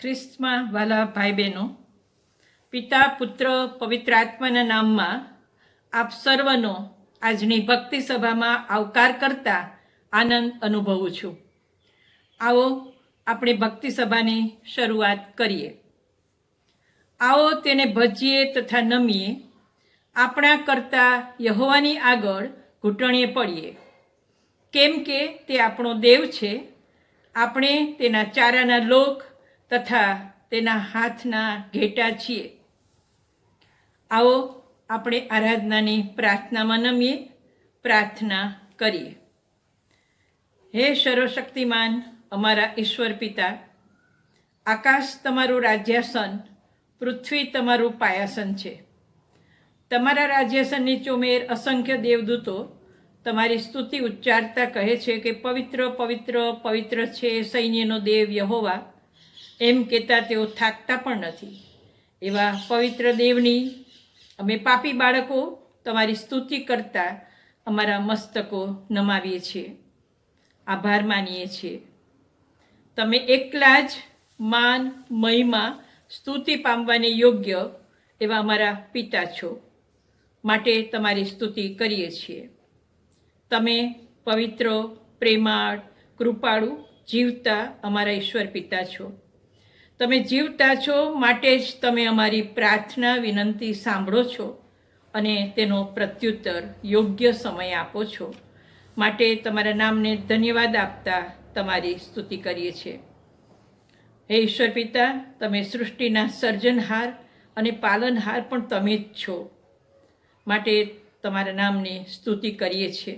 ખ્રિસ્તમાં વાલા ભાઈ બહેનો, પિતા પુત્ર પવિત્ર આત્માના નામમાં આપ સર્વનો આજની ભક્તિ સભામાં આવકાર કરતા આનંદ અનુભવું છું. આવો આપણે ભક્તિ સભાની શરૂઆત કરીએ. આવો તેને ભજીએ તથા નમીએ, આપણા કરતાં યહોવાની આગળ ઘૂંટણીએ પડીએ, કેમ કે તે આપણો દેવ છે. આપણે તેના ચારાના લોક તથા તેના હાથના ઘેટા છીએ. આવો આપણે આરાધનાની પ્રાર્થનામાં નમીએ, પ્રાર્થના કરીએ. હે સર્વશક્તિમાન અમારા ઈશ્વર પિતા, આકાશ તમારું રાજ્યાસન, પૃથ્વી તમારું પાયાસન છે. તમારા રાજ્યાસનની ચોમેર અસંખ્ય દેવદૂતો તમારી સ્તુતિ ઉચ્ચારતા કહે છે કે પવિત્ર પવિત્ર પવિત્ર છે સૈન્યનો દેવ યહોવા. એમ કહેતા તેઓ થાકતા પણ નથી. એવા પવિત્ર દેવની અમે પાપી બાળકો તમારી સ્તુતિ કરતા અમારા મસ્તકો નમાવીએ છીએ, આભાર માનીએ છીએ. તમે એકલા જ માન મહિમા સ્તુતિ પામવાને યોગ્ય એવા અમારા પિતા છો, માટે તમારી સ્તુતિ કરીએ છીએ. તમે પવિત્ર, પ્રેમાળ, કૃપાળુ, જીવતા અમારા ઈશ્વર પિતા છો. તમે જીવતા છો, માટે જ તમે અમારી પ્રાર્થના વિનંતી સાંભળો છો અને તેનો પ્રત્યુત્તર યોગ્ય સમય આપો છો. માટે તમારા નામને ધન્યવાદ આપતા તમારી સ્તુતિ કરીએ છીએ. હે ઈશ્વર પિતા, તમે સૃષ્ટિના સર્જનહાર અને પાલનહાર પણ તમે જ છો, માટે તમારા નામની સ્તુતિ કરીએ છીએ.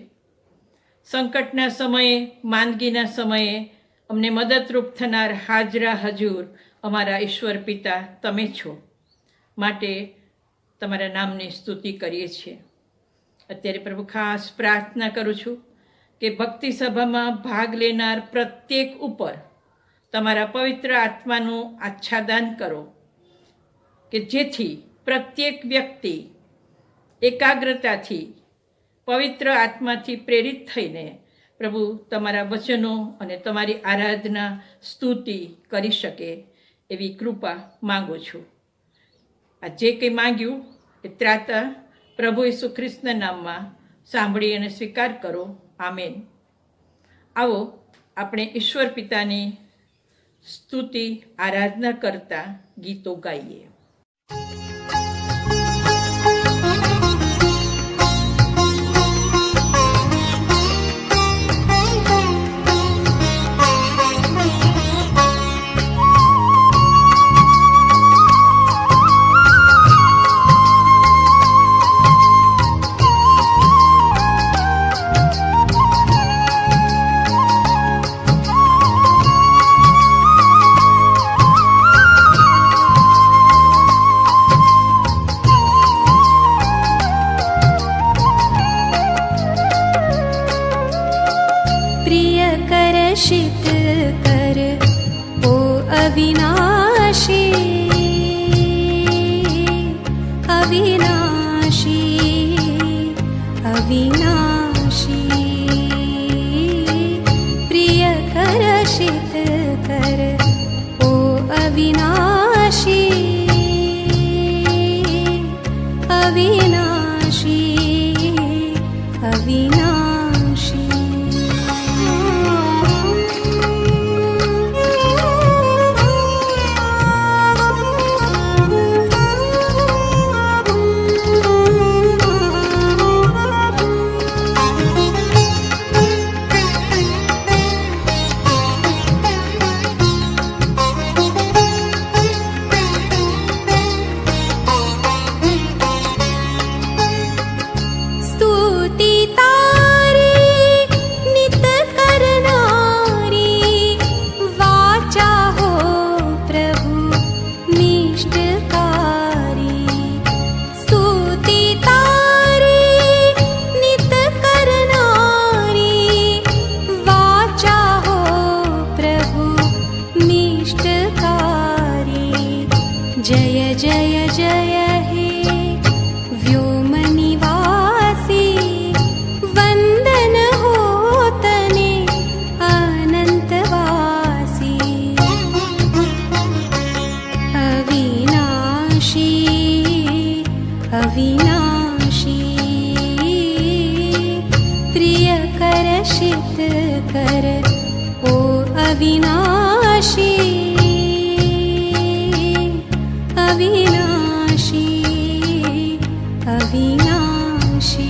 સંકટના સમયે, માંદગીના સમયે અમને મદદરૂપ થનાર હાજરા હજૂર અમારા ઈશ્વર પિતા તમે છો, માટે તમારા નામની સ્તુતિ કરીએ છીએ. અત્યારે પ્રભુ ખાસ પ્રાર્થના કરું છું કે ભક્તિ સભામાં ભાગ લેનાર પ્રત્યેક ઉપર તમારા પવિત્ર આત્માનું આચ્છાદન કરો, કે જેથી પ્રત્યેક વ્યક્તિ એકાગ્રતાથી પવિત્ર આત્માથી પ્રેરિત થઈને પ્રભુ તમારા વચનો અને તમારી આરાધના સ્તુતિ કરી શકે એવી કૃપા માગું છું. આ જે કંઈ માગ્યું એ ત્રાતા પ્રભુ ઈસુ ખ્રિસ્તના નામમાં સાંભળી અને સ્વીકાર કરો. આમેન. આવો આપણે ઈશ્વર પિતાની સ્તુતિ આરાધના કરતા ગીતો ગાઈએ. शीत कर ओ अविनाशी, अविनाशी, अविनाशी. प्रिय कर शीत कर ओ अविनाशी, अविनाशी, अविनाशी. अविनाशी प्रियकर शीतकर ओ अविनाशी अविनाशी अविनाशी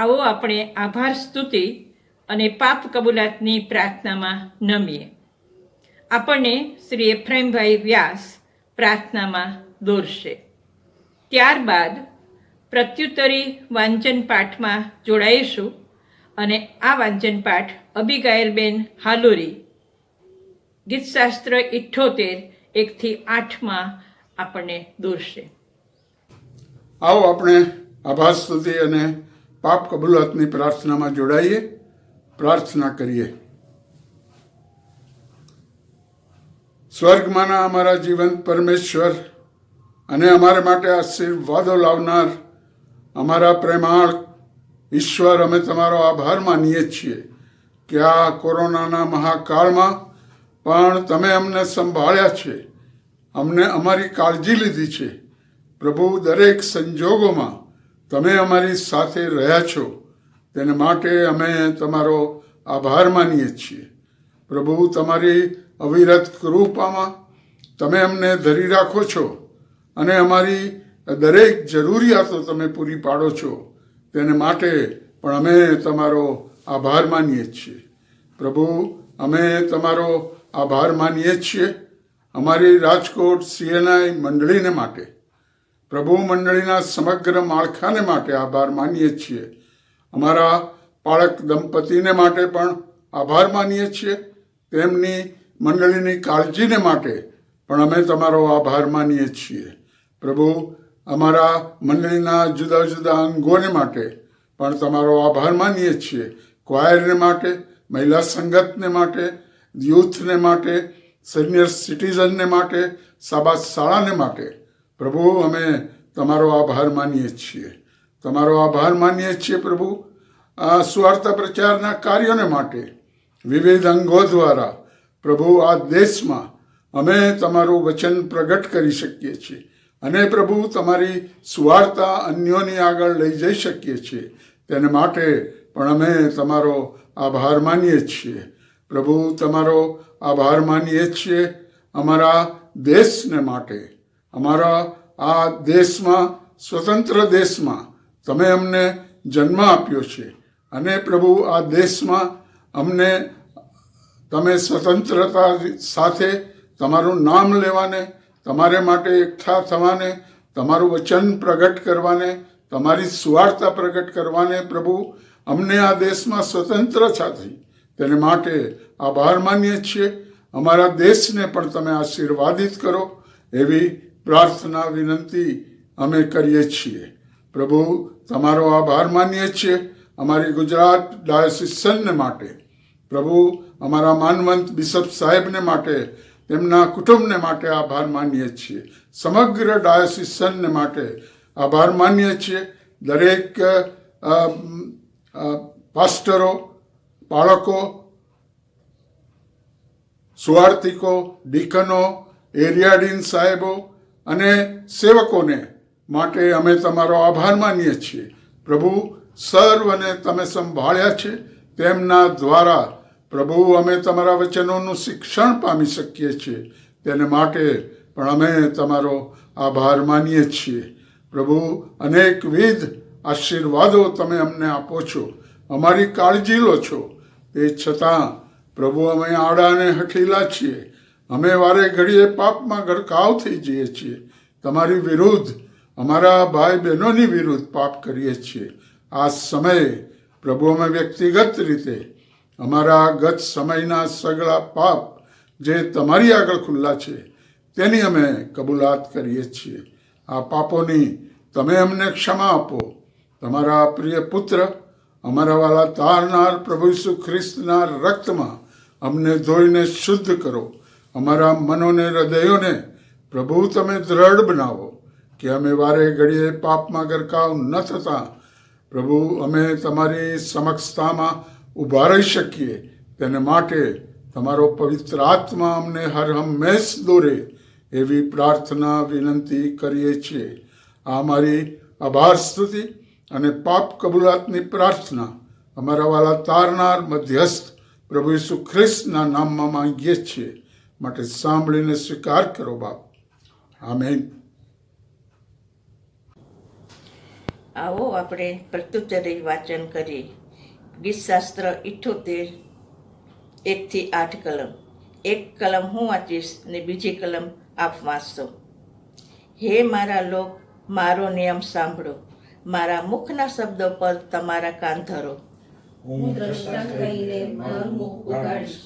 આવો આપણે આભાર સ્તુતિ અને પાપ કબૂલાતની પ્રાર્થનામાં નમીએ. આપણને શ્રી એફ્રેમભાઈ વ્યાસ પ્રાર્થનામાં દોરશે. ત્યારબાદ પ્રત્યુત્તરી વાંચન પાઠમાં જોડાઈશું અને આ વાંચન પાઠ અબિગાયલબેન હાલોરી ગીતશાસ્ત્ર 78:1-8 આપણને દોરશે. આવો આપણે આભાર સ્તુતિ અને પાપ કબૂલાતની પ્રાર્થનામાં જોડાઈએ, પ્રાર્થના કરીએ. સ્વર્ગમાંના અમારા જીવંત પરમેશ્વર અને અમારા માટે આશીર્વાદો લાવનાર અમારા પ્રેમાળ ઈશ્વર, અમે તમારો આભાર માનીએ છીએ કે આ કોરોનાના મહાકાળમાં પણ તમે અમને સંભાળ્યા છે, અમને અમારી કાળજી લીધી છે. પ્રભુ, દરેક સંજોગોમાં તમે અમારી સાથે રહ્યા છો, તેને માટે અમે તમારો આભાર માનીએ છીએ. પ્રભુ, તમારી અવિરત કૃપામાં તમે અમને ધરી રાખો છો અને અમારી દરેક જરૂરિયાતો તમે પૂરી પાડો છો, તેને માટે પણ અમે તમારો આભાર માનીએ છીએ. પ્રભુ, અમે તમારો આભાર માનીએ છીએ અમારી રાજકોટ CNI મંડળીને માટે, પ્રભુ, મંડળીના સમગ્ર માળખાને માટે આભાર માનીએ છીએ. અમારા બાળક દંપતીને માટે પણ આભાર માનીએ છીએ. તેમની મંડળીની કાળજીને માટે પણ અમે તમારો આભાર માનીએ છીએ. પ્રભુ, અમારા મંડળીના જુદા જુદા અંગોને માટે પણ તમારો આભાર માનીએ છીએ. ક્વાયરને માટે, મહિલા સંગતને માટે, યુથને માટે, સિનિયર સિટીઝનને માટે, સાબાસ શાળાને માટે પ્રભુ, અમે તમારો આભાર માનીએ છીએ. તમારો આભાર માનીએ છીએ પ્રભુ, આ સુવાર્તા પ્રચારના કાર્યોને માટે વિવિધ અંગો દ્વારા પ્રભુ આ દેશમાં અમે તમારું વચન પ્રગટ કરી શકીએ છીએ અને પ્રભુ તમારી સુવાર્તા અન્યોની આગળ લઈ જઈ શકીએ છીએ. તેને માટે પણ અમે તમારો આભાર માનીએ છીએ. પ્રભુ, તમારો આભાર માનીએ છીએ અમારા દેશને માટે. અમારા આ દેશમાં, સ્વતંત્ર દેશમાં તમે અમને જન્મ આપ્યો છે અને પ્રભુ આ દેશમાં અમને તમે સ્વતંત્રતા સાથે તમારું નામ લેવાને, તમારે માટે એકઠા થવાને, તમારું વચન પ્રગટ કરવાને, તમારી સુવાર્તા પ્રગટ કરવાને પ્રભુ અમને આ દેશમાં સ્વતંત્રતા થઈ, તેને માટે આભાર માનીએ છીએ. અમારા દેશને પણ તમે આશીર્વાદિત કરો એવી પ્રાર્થના વિનંતી અમે કરીએ છીએ. પ્રભુ, તમારો આભાર માનીએ છીએ અમારી ગુજરાત ડાયોસિસને માટે. પ્રભુ, અમારા માનવંત બિશપ સાહેબને માટે, તેમના કુટુંબને માટે આભાર માનીએ છીએ. સમગ્ર ડાયોસિસને માટે આભાર માનીએ છીએ. દરેક પાસ્ટરો, બાળકો, સુવાર્તિકો, ડીકનો, એરિયાડીન સાહેબો અને સેવકોને માટે અમે તમારો આભાર માનીએ છીએ. પ્રભુ, સર્વને તમે સંભાળ્યા છે, તેમના દ્વારા પ્રભુ અમે તમારા વચનોનું શિક્ષણ પામી શકીએ છીએ, તેને માટે પણ અમે તમારો આભાર માનીએ છીએ. પ્રભુ, અનેકવિધ આશીર્વાદો તમે અમને આપો છો, અમારી કાળજી લો છો. તે છતાં પ્રભુ અમે આડા અને હઠીલા છીએ, અમે વારે ઘડીએ પાપમાં ગરકાવ થઈ જઈએ છીએ, તમારી વિરુદ્ધ, અમારા ભાઈ બહેનોની વિરુદ્ધ પાપ કરીએ છીએ. આ સમયે પ્રભુ અમે વ્યક્તિગત રીતે અમારા ગત સમયના સગળા પાપ જે તમારી આગળ ખુલ્લા છે તેની અમે કબૂલાત કરીએ છીએ. આ પાપોની તમે અમને ક્ષમા આપો. તમારા પ્રિય પુત્ર, અમારા વાલા તારનાર પ્રભુ ઈસુ ખ્રિસ્તના રક્તમાં અમને ધોઈને શુદ્ધ કરો. અમારા મનોને, હૃદયોને પ્રભુ તમે દ્રઢ બનાવો કે અમે વારે ઘડીએ પાપમાં ગરકાવ ન થતા પ્રભુ અમે તમારી સમક્ષતામાં ઊભા રહી શકીએ. તેને માટે તમારો પવિત્ર આત્મા અમને હર હંમેશ દોરે એવી પ્રાર્થના વિનંતી કરીએ છીએ. આ મારી આભાર સ્તુતિ અને પાપ કબૂલાતની પ્રાર્થના અમારા વાલા તારનાર મધ્યસ્થ પ્રભુ ઈસુ ખ્રિસ્તના નામમાં માંગીએ છીએ, માટે સાંભળીને સ્વીકાર કરો બાપ. આમેન. આવો આપણે પ્રત્યુત્તરી વાંચન કરીએ. ગીતશાસ્ત્ર 78 1-8 કલમ. એક કલમ હું વાંચીશ અને બીજી કલમ આપ વાંચશો. હે મારા લોક, મારો નિયમ સાંભળો, મારા મુખના શબ્દો પર તમારા કાન ધરો. હું દ્રષ્ટા કહીને મારું મુખ ઉગાડીશ,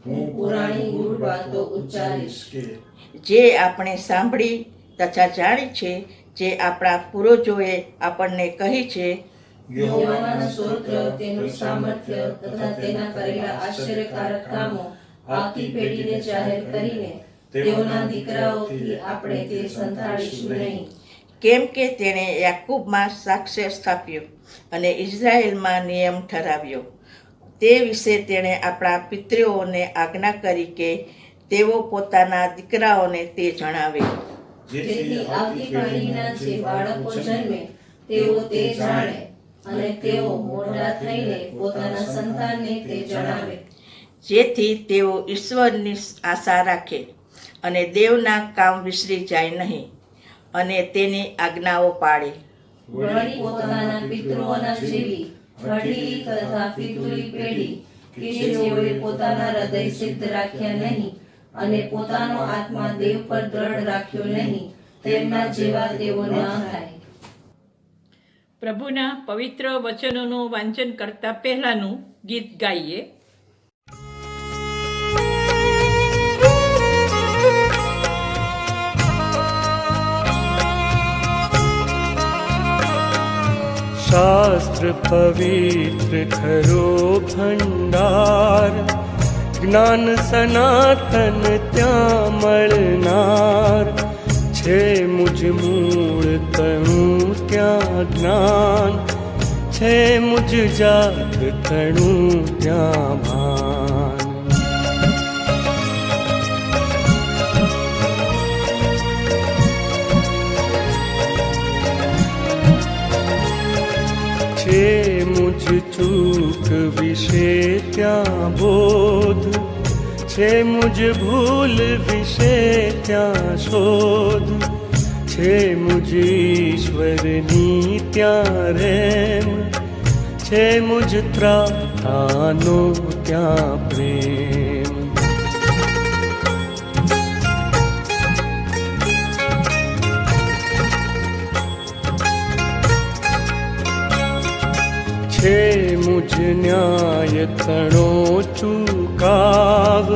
હું પુરાણી ગૂઢ વાતો ઉચ્ચારીશ કે જે આપણે સાંભળી તથા જાણી છે, જે આપણા પૂર્વજોએ આપણને કહી છે, યહોવાના સ્તોત્ર, તેનું સામર્થ્ય તથા તેના કરેલા આશ્ચર્યકારક કામો આવતી પેઢીને જાહેર કરીને તેઓના દીકરાઓથી આપણે તે સંતાડીશું નહીં. કેમ કે તેણે યાકૂબમાં સાક્ષ્ય સ્થાપ્યો અને ઇઝરાયેલમાં નિયમ ઠરાવ્યો. તે વિશે તેણે આપણા પિતૃઓને આજ્ઞા કરી કે તેઓ પોતાના દીકરાઓને તે જણાવે. જેથી આવતી પેઢીના જે બાળકો જન્મે તેઓ તે જાણે અને તેઓ મોટા થઈને પોતાના સંતાનને તે જણાવે. જેથી તેઓ ઈશ્વરની આશા રાખે અને દેવના કામ વિસરી જાય નહીં અને તેની આજ્ઞાઓ પાળે. વળી પોતાના પિતૃઓના જેવી વડીલી તથા પિતૃની પેઢી કે જેઓએ પોતાના હૃદય સિદ્ધ રાખ્યા નહીં અને પોતાનો આત્મા દેવ પર દ્રઢ રાખ્યો નહીં, તેમના જેવા તેઓ ન થાય. પ્રભુના પવિત્ર વચનોનું વાંચન કરતા પહેલાંનું ગીત ગાઈએ. શાસ્ત્ર પવિત્ર ખરો ભંડાર, જ્ઞાન સનાતન ત્યાં મળનાર. છે મુજ મૂળ તણું ત્યાં જ્ઞાન, છે મુજ જાત તણું ત્યાં ભાન. છે મુજ ચૂક વિશે ત્યાં બોધ, છે મુજ ભૂલ વિશે ત્યાં શોધ. છે મુજ ઈશ્વરની ત્યાં રેમ, છે મુજ ત્રાતાનો ત્યાં પ્રેમ. છે મુજ ન્યાય તણો ચૂકાવ,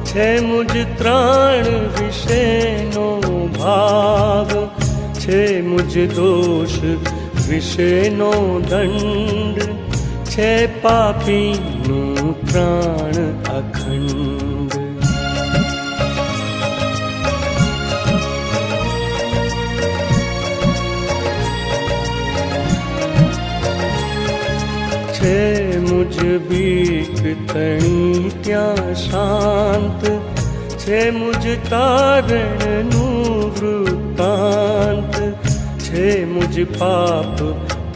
છે મુજ ત્રાણ વિશેનો ભાવ. છે મુજ દોષ વિશેનો દંડ, છે પાપીનું ત્રાણ અખંડ. છે મુજ બીક તણી ત્યાં શાંત, છે મુજ તારણનું વૃત્તાંત. છે મુજ પાપ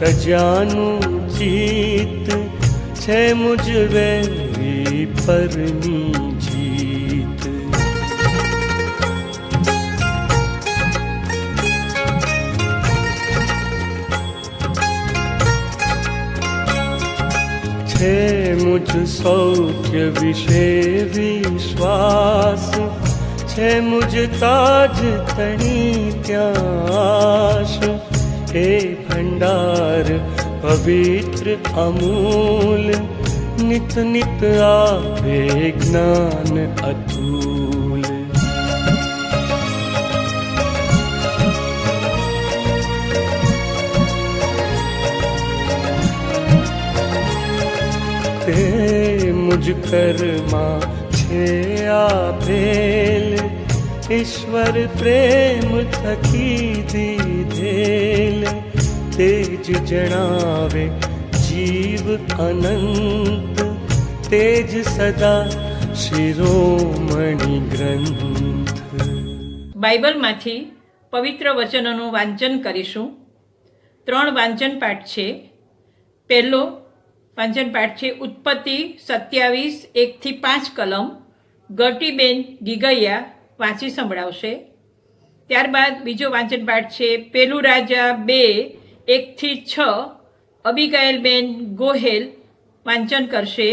તજ્યાનું ચિત્ત, છે મુજ વેરી પરની જીત. છે મુજ સૌખ્ય વિશે વિશ્વાસ, છે મુજ તાજ તણી ત્યાં આશ. એ ભંડાર પવિત્ર અમૂલ, નિત નિત આપે જ્ઞાન અતુલ. તે મુજ કરમાં છે આપેલ, ઈશ્વર પ્રેમ થકી દીધેલ. તેજ જણાવે જીવ અનંત, તેજ સદા શિરોમણિ ગ્રંથ. બાઇબલમાંથી પવિત્ર વચનોનું વાંચન કરીશું. 3 વાંચન પાઠ છે. પહેલો વાંચન પાઠ છે ઉત્પત્તિ 27 1-5 કલમ. ગટીબેન ગીગૈયા વાંચી સંભળાવશે. ત્યારબાદ બીજો વાંચન પાઠ છે 1 રાજા 2 1-6 અબિગાઇલબેન ગોહેલ વાંચન કરશે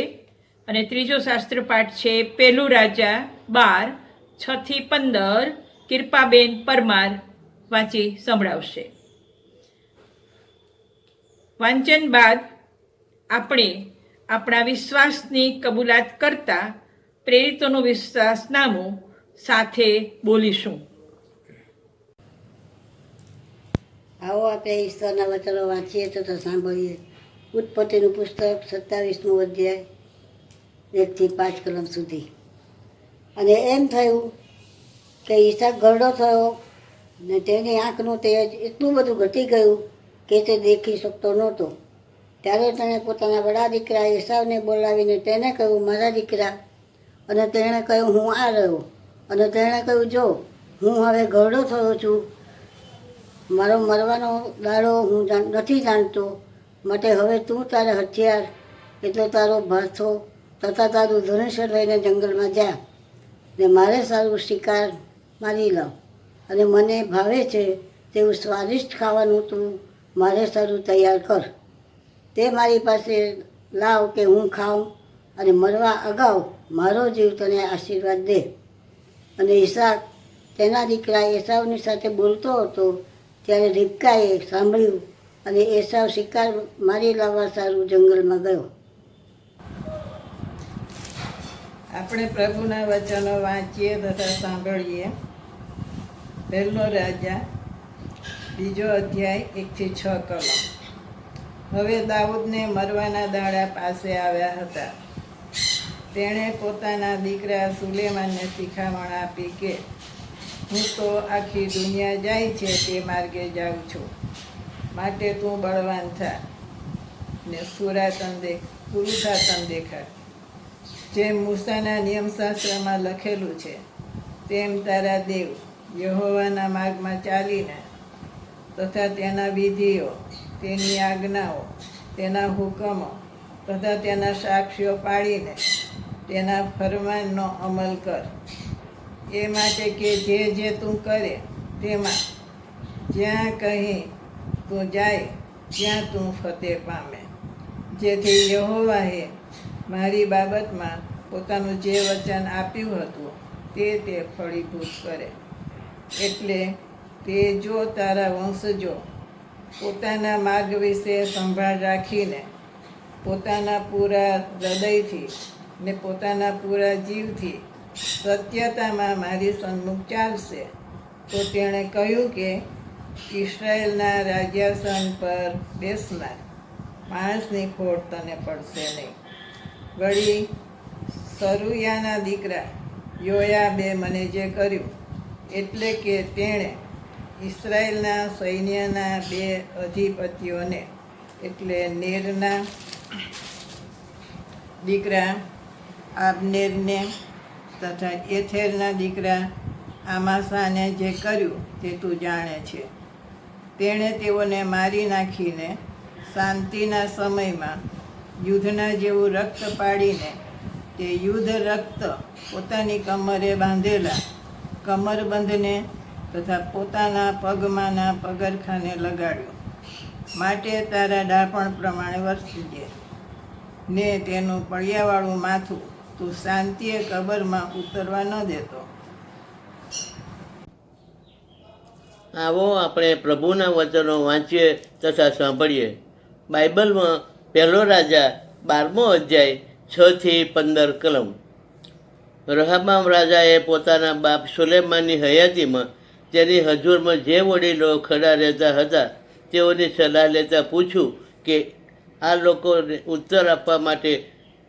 અને ત્રીજો શાસ્ત્ર પાઠ છે પહેલું રાજા 12 6-15 કિરપાબેન પરમાર વાંચી સંભળાવશે. વાંચન બાદ આપણે આપણા વિશ્વાસની કબૂલાત કરતા પ્રેરિતોનું વિશ્વાસનામું સાથે બોલીશું. આવો આપણે ઈશ્વરના વચનો વાંચીએ તથા સાંભળીએ. ઉત્પત્તિનું પુસ્તક 27મું અધ્યાય 1-5 કલમ સુધી. અને એમ થયું કે ઈસાક ઘરડો થયો ને તેની આંખનું તેજ એટલું બધું ઘટી ગયું કે તે દેખી શકતો નહોતો. ત્યારે તેણે પોતાના વડા દીકરા એસાવને બોલાવીને તેને કહ્યું, મારા દીકરા. અને તેણે કહ્યું, હું આ રહ્યો. અને તેણે કહ્યું, જો હું હવે ઘરડો થયો છું, મારો મરવાનો દાડો હું નથી જાણતો, માટે હવે તું તારા હથિયાર એટલે તારો ભાથો તથા તારું ધનુષ્ય લઈને જંગલમાં જા ને મારે સારું શિકાર મારી લાવ અને મને ભાવે છે તેવું સ્વાદિષ્ટ ખાવાનું તું મારે સારું તૈયાર કર. તે મારી પાસે લાવ કે હું ખાઉં અને મરવા અગાઉ મારો જીવ તને આશીર્વાદ દે. અને ઈસાક તેના દીકરા એસાવની સાથે બોલતો હતો ત્યારે રિબકાએ સાંભળ્યું અને એસાવ શિકાર મારી લાવવા સારું જંગલમાં ગયો. આપણે પ્રભુના વચનો વાંચીએ તથા સાંભળીએ. પહેલો રાજા 2 અધ્યાય 1-6 કલમ. હવે દાઉદને મરવાના દાડા પાસે આવ્યા હતા. તેણે પોતાના દીકરા સુલેમાનને શિખામણ આપી કે હું તો આખી દુનિયા જાય છે તે માર્ગે જાઉં છું, માટે તું બળવાન થા ને પુરુષાતન દેખાડ. જેમ મૂસાના નિયમશાસ્ત્રમાં લખેલું છે તેમ તારા દેવ યહોવાના માર્ગમાં ચાલીને તથા તેના વિધિઓ, તેની આજ્ઞાઓ, તેના હુકમો તથા તેના સાક્ષીઓ પાડીને તેના ફરમાનનો અમલ કર. એ માટે કે જે તું કરે તેમાં જ્યાં કહી તું જાય ત્યાં તું ફતેહ પામે. જેથી યહોવાએ મારી બાબતમાં પોતાનું જે વચન આપ્યું હતું તે ફળીભૂત કરે. એટલે તે જો તારા વંશજો પોતાના માર્ગ વિશે સંભાળ રાખીને પોતાના પૂરા હૃદયથી ને પોતાના પૂરા જીવથી સત્યતામાં મારી સન્મુખ ચાલશે તો તેણે કહ્યું કે ઇસ્રાયેલના રાજ્યાસન પર બેસનાર માણસની ખોટ તને પડશે નહીં. વળી સરુયાના દીકરા યોયાબે મને જે કર્યું એટલે કે તેણે ઇસ્રાયેલના સૈન્યના 2 અધિપતિઓને એટલે નેરના દીકરા આબનેરને તથા એથેરના દીકરા આમાસાને જે કર્યું તે તું જાણે છે. તેણે તેઓને મારી નાખીને શાંતિના સમયમાં યુદ્ધના જેવું રક્ત પાડીને તે યુદ્ધ રક્ત પોતાની કમરે બાંધેલા કમરબંધને તથા પોતાના પગમાંના પગરખાને લગાડ્યો. માટે તારા ડાપણ પ્રમાણે વર્તજે ને તેનું પળિયાવાળું માથું તું શાંતિએ કબરમાં ઉતરવા ન દેતો. આવો આપણે પ્રભુના વચનો વાંચીએ તથા સાંભળીએ. બાઇબલમાં પહેલો રાજા 12મો અધ્યાય 6-15 કલમ. રહબામ રાજાએ પોતાના બાપ સુલેમાનની હયાતીમાં તેની હજુરમાં જે વડીલો ખડા રહેતા હતા તેઓની સલાહ લેતા પૂછ્યું કે આ લોકોને ઉત્તર આપવા માટે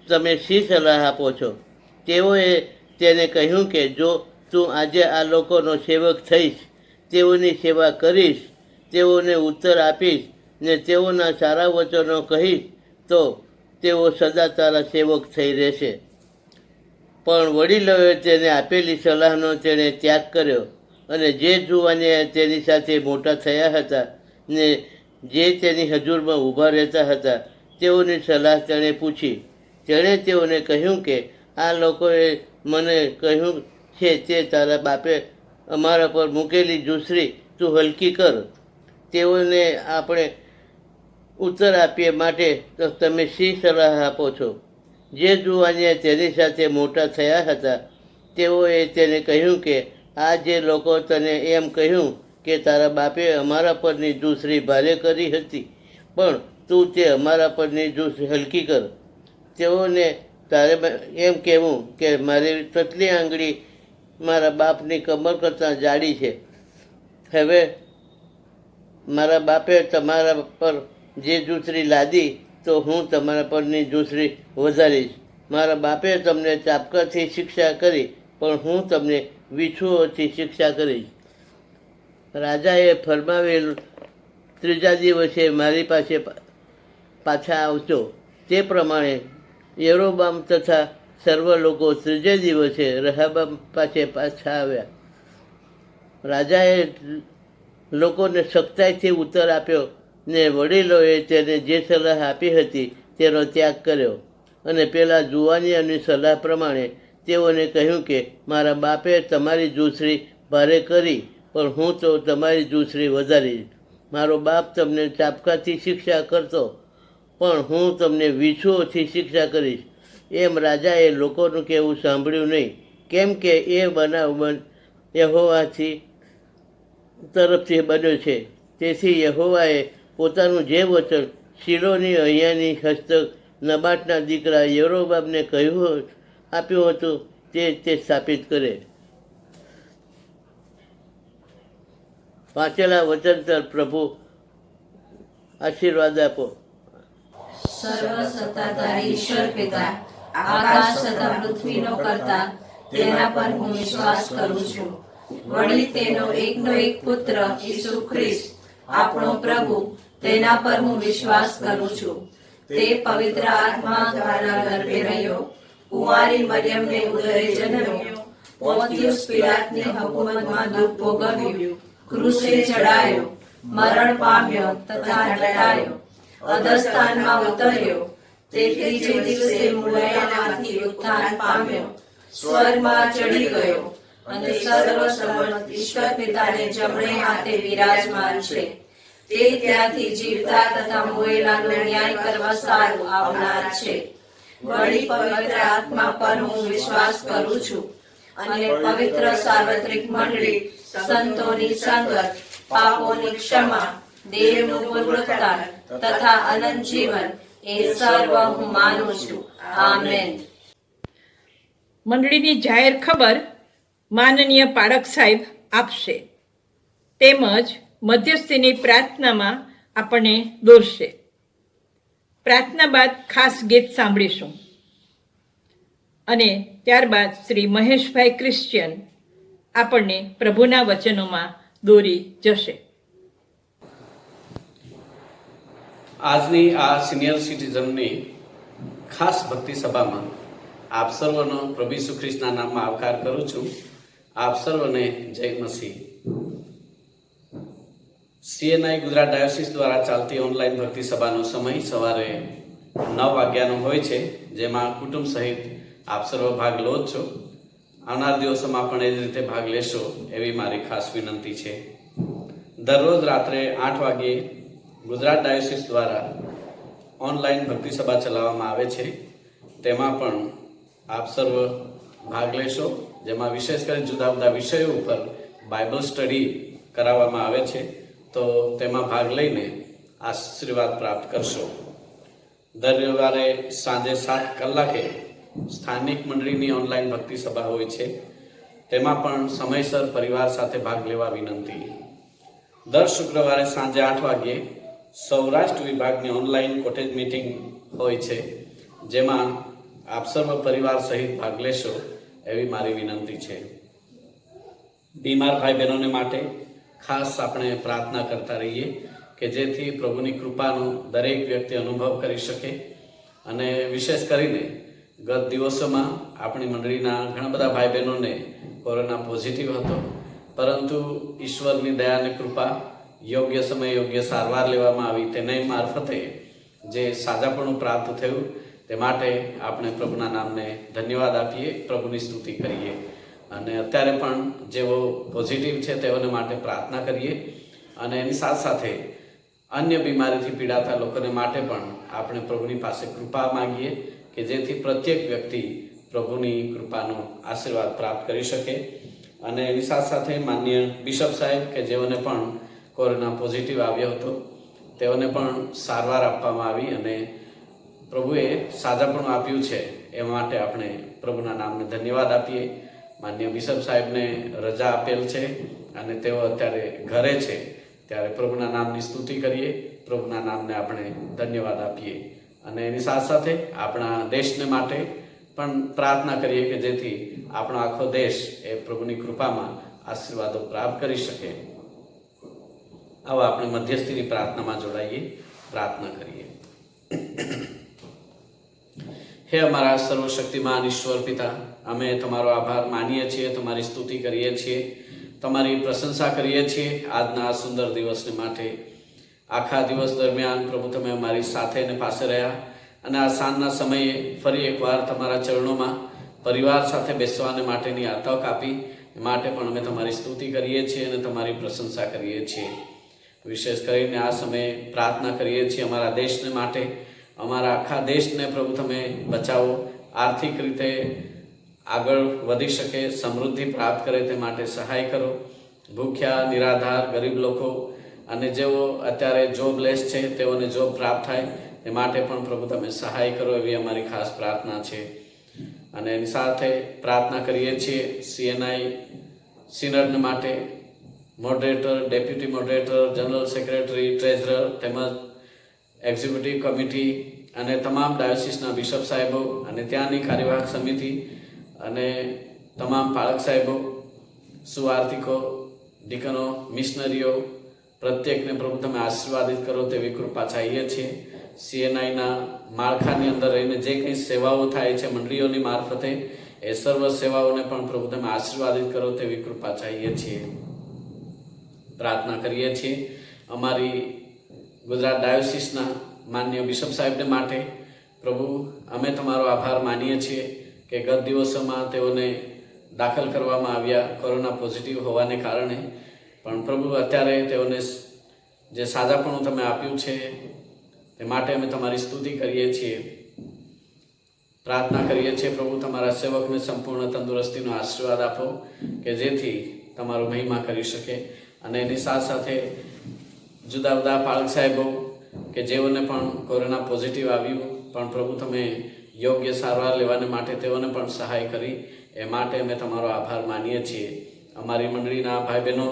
તમે શી સલાહ આપો છો? તેઓએ તેને કહ્યું કે જો તું આજે આ લોકોનો સેવક થઈશ, તેઓની સેવા કરીશ, તેઓને ઉત્તર આપીશ ને તેઓના સારા વચનો કહીશ તો તેઓ સદા તારા સેવક થઈ રહેશે. પણ વડીલોએ તેને આપેલી સલાહનો તેણે ત્યાગ કર્યો અને જે જુવાને તેની સાથે મોટા થયા હતા ને જે તેની હજુરમાં ઊભા રહેતા હતા તેઓની સલાહ તેણે પૂછી. તેણે તેઓને કહ્યું કે આ લોકોએ મને કહ્યું છે તે તારા બાપે અમારા પર મૂકેલી જુસરી તું હલકી કર. તેઓને આપણે ઉત્તર આપીએ માટે તો તમે શી સલાહ આપો છો? જે જુવાનિયા તેની સાથે મોટા થયા હતા તેઓએ તેને કહ્યું કે આ જે લોકો તને એમ કહ્યું કે તારા બાપે અમારા પરની દૂસરી ભારે કરી હતી, પણ તું તે અમારા પરની દૂસરી હલકી કર. તેઓને તારે એમ કહેવું કે મારી તતલી આંગળી મારા બાપની કમર કરતાં જાડી છે. હવે મારા બાપે તમારા પર જે દૂસરી લાદી તો હું તમારા પરની દૂસરી વધારીશ. મારા બાપે તમને ચાપકાથી શિક્ષા કરી, પણ હું તમને વીછુઓથી શિક્ષા કરીશ. રાજાએ ફરમાવેલું, ત્રીજા દિવસે મારી પાસે પાછા આવજો. તે પ્રમાણે યરોબામ તથા સર્વ લોકો ત્રીજે દિવસે રહાબામ પાસે પાછા આવ્યા. રાજાએ લોકોને સખ્તાઈથી ઉત્તર આપ્યો ને વડીલોએ તેને જે સલાહ આપી હતી તેનો ત્યાગ કર્યો. અને પેલા જુવાનિયાની સલાહ પ્રમાણે તેઓને કહ્યું કે મારા બાપે તમારી દૂસરી ભારે કરી, પણ હું તો તમારી દૂસરી વધારીશ. મારો બાપ તમને ચાપકાથી શિક્ષા કરતો, પણ હું તમને વીછુઓથી શિક્ષા કરીશ. એમ રાજાએ લોકોનું કહેવું સાંભળ્યું નહીં, કેમ કે એ બનાવ યહોવાથી તરફથી બન્યો છે. તેથી યહોવાએ પોતાનું જે વચન શીલોની અહીંયાની હસ્તક નબાટના દીકરા યરોબામને કહ્યું આપ્યું હતું તે સ્થાપિત કરે. વાંચેલા વચન પર પ્રભુ આશીર્વાદ આપો. સર્વ સત્તાધારી ઈશ્વર પિતા, આકાશ તથા પૃથ્વીનો કરતા, તેના પર હું વિશ્વાસ કરું છું. વળી તેનો એકનો એક પુત્ર ઈસુ ખ્રિસ્ત આપણો પ્રભુ, તેના પર હું વિશ્વાસ કરું છું. તે પવિત્ર આત્મા દ્વારા ગર્ભે રહ્યો, કુંવારી મરિયમને ઉદરે જન્મ્યો, પોન્તિયુસ પિલાતની હુકુમતમાં દુઃખ ભોગવ્યું, ક્રૂસે ચડાયો, મરણ પામ્યો તથા દટાયો, અધસ્થાનમાં ઉતર્યો, તે ત્રીજે દિવસે મુર્દામાંથી ઉત્થાન પામ્યો, સ્વર્ગમાં ચડી ગયો અને સર્વસમર્થ ઈશ્વર પિતાને જમણે હાથે વિરાજમાન છે. તે ત્યાંથી જીવતા તથા મોયેલાનો ન્યાય કરવા સારું આવનાર છે. વળી પવિત્ર આત્મા પર હું વિશ્વાસ કરું છું અને પવિત્ર સાર્વત્રિક મંડળી, સંતોની સંગત, પાપોની ક્ષમા, દેહનું પુનરુત્થાન તથા અનંત જીવન એ સર્વ હું માનું છું. આમેન. મંડળીની જાહેર ખબર માનનીય પાળક સાહેબ આપશે, તેમજ મધ્યસ્થીની પ્રાર્થનામાં આપણને દોરશે. પ્રાર્થના બાદ ખાસ ગીત સાંભળીશું અને ત્યારબાદ શ્રી મહેશભાઈ ક્રિશ્ચિયન આપણને પ્રભુના વચનોમાં દોરી જશે. આજની આ સિનિયર સિટીઝનની ખાસ ભક્તિ સભામાં આપ સર્વનો પ્રભુ ઈસુ ખ્રિસ્તના નામમાં આવકાર કરું છું. આપ સર્વને જય મસીહ. CNI ગુજરાત ડાયોસિસ દ્વારા ચાલતી ઓનલાઈન ભક્તિ સભાનો સમય સવારે 9 વાગ્યાનો હોય છે, જેમાં કુટુંબ સહિત આપ સર્વ ભાગ લો જ છો. આવનાર દિવસોમાં પણ એ જ રીતે ભાગ લેશો એવી મારી ખાસ વિનંતી છે. દરરોજ રાત્રે 8 વાગ્યે ગુજરાત ડાયોસિસ દ્વારા ઓનલાઈન ભક્તિ સભા ચલાવવામાં આવે છે. તેમાં પણ આપ સર્વ ભાગ લેશો, જેમાં વિશેષ કરી જુદા જુદા વિષયો ઉપર બાઇબલ સ્ટડી કરાવવામાં આવે છે. તો તેમાં ભાગ લઈને આશીર્વાદ પ્રાપ્ત કરશો. દર રવિવારે સાંજે 7 કલાકે સ્થાનિક મંડળીની ઓનલાઈન ભક્તિ સભા હોય છે. તેમાં પણ સમયસર પરિવાર સાથે ભાગ લેવા વિનંતી. દર શુક્રવારે સાંજે 8 વાગ્યે સૌરાષ્ટ્ર વિભાગની ઓનલાઈન કોટેજ મીટિંગ હોય છે, જેમાં આપ સર્વ પરિવાર સહિત ભાગ લેશો એવી મારી વિનંતી છે. બીમાર ભાઈ બહેનોને માટે ખાસ આપણે પ્રાર્થના કરતા રહીએ કે જેથી પ્રભુની કૃપાનો દરેક વ્યક્તિ અનુભવ કરી શકે. અને વિશેષ કરીને ગત દિવસોમાં આપણી મંડળીના ઘણા બધા ભાઈ બહેનોને કોરોના પોઝિટિવ હતો, પરંતુ ઈશ્વરની દયા અને કૃપા, યોગ્ય સમયે યોગ્ય સારવાર લેવામાં આવી, તેના મારફતે જે સાજાપણું પ્રાપ્ત થયું તે માટે આપણે પ્રભુના નામને ધન્યવાદ આપીએ, પ્રભુની સ્તુતિ કરીએ. અને અત્યારે પણ જેઓ પોઝિટિવ છે તેઓને માટે પ્રાર્થના કરીએ. અને એની સાથે સાથે અન્ય બીમારીથી પીડાતા લોકોને માટે પણ આપણે પ્રભુની પાસે કૃપા માંગીએ કે જેથી પ્રત્યેક વ્યક્તિ પ્રભુની કૃપાનો આશીર્વાદ પ્રાપ્ત કરી શકે. અને એની સાથે સાથે માન્ય બિશપ સાહેબ કે જેઓને પણ કોરોના પોઝિટિવ આવ્યો હતો તેઓને પણ સારવાર આપવામાં આવી અને પ્રભુએ સાજાપણું આપ્યું છે એ માટે આપણે પ્રભુના નામને ધન્યવાદ આપીએ. માન્ય બિશપ સાહેબને રજા આપેલ છે અને તેઓ અત્યારે ઘરે છે, ત્યારે પ્રભુના નામની સ્તુતિ કરીએ, પ્રભુના નામને આપણે ધન્યવાદ આપીએ અને એની સાથે સાથે આપણા દેશને માટે પણ પ્રાર્થના કરીએ કે જેથી આપણો આખો દેશ એ પ્રભુની કૃપામાં આશીર્વાદો પ્રાપ્ત કરી શકે. આવો આપણે મધ્યસ્થીની પ્રાર્થનામાં જોડાઈએ, પ્રાર્થના કરીએ. હે અમારા સર્વશક્તિમાન ઈશ્વર પિતા, અમે તમારો આભાર માનીએ છીએ, તમારી સ્તુતિ કરીએ છીએ, તમારી પ્રશંસા કરીએ છીએ આજના આ સુંદર દિવસને માટે. આખા દિવસ દરમિયાન પ્રભુ તમે અમારી સાથે ને પાસે રહ્યા અને આ સાંજના સમયે ફરી એકવાર તમારા ચરણોમાં પરિવાર સાથે બેસવાને માટેની આ તક આપી એ માટે પણ અમે તમારી સ્તુતિ કરીએ છીએ અને તમારી પ્રશંસા કરીએ છીએ. વિશેષ કરીને આ સમયે પ્રાર્થના કરીએ છીએ અમારા દેશને માટે. અમારા આખા દેશને પ્રભુ તમે બચાવો, આર્થિક રીતે આગળ વધી શકે, સમૃદ્ધિ પ્રાપ્ત કરે તે માટે સહાય કરો. ભૂખ્યા, નિરાધાર, ગરીબ લોકો અને જેઓ અત્યારે જોબલેસ છે તેઓને જોબ પ્રાપ્ત થાય એ માટે પણ પ્રભુ તમે સહાય કરો, એવી અમારી ખાસ પ્રાર્થના છે. અને એની સાથે પ્રાર્થના કરીએ છીએ CNI સિનડને માટે, moderator, deputy moderator, general secretary, treasurer તેમજ એક્ઝિક્યુટિવ કમિટી અને તમામ ડાયોસિસના બિશપ સાહેબો અને ત્યાંની કાર્યવાહક સમિતિ અને તમામ પાળક સાહેબો, સુવાર્તિકો, ડીકનો, મિશનરીઓ પ્રત્યેકને પ્રભુ તમે આશીર્વાદિત કરો તેવી કૃપા ચાહીએ છીએ. CNIના માળખાની અંદર રહીને જે કંઈ સેવાઓ થાય છે મંડળીઓની મારફતે એ સર્વ સેવાઓને પણ પ્રભુ તમે આશીર્વાદિત કરો તેવી કૃપા ચાહીએ છીએ. પ્રાર્થના કરીએ છીએ અમારી ગુજરાત ડાયોસિસના માન્ય બિશપ સાહેબને માટે. પ્રભુ અમે તમારો આભાર માનીએ છીએ કે ગત દિવસોમાં તેઓને દાખલ કરવામાં આવ્યા કોરોના પોઝિટિવ હોવાને કારણે, પણ પ્રભુ અત્યારે તેઓને જે સાજાપણું તમે આપ્યું છે તે માટે અમે તમારી સ્તુતિ કરીએ છીએ. પ્રાર્થના કરીએ છીએ પ્રભુ તમારા સેવકને સંપૂર્ણ તંદુરસ્તીનો આશીર્વાદ આપો કે જેથી તમારો મહિમા કરી શકે. અને એની સાથે સાથે જુદા જુદા પાળક સાહેબો કે જેઓને પણ કોરોના પોઝિટિવ આવ્યું પણ પ્રભુ તમે યોગ્ય સારવાર લેવાને માટે તેઓને પણ સહાય કરી એ માટે અમે તમારો આભાર માનીએ છીએ. અમારી મંડળીના ભાઈ બહેનો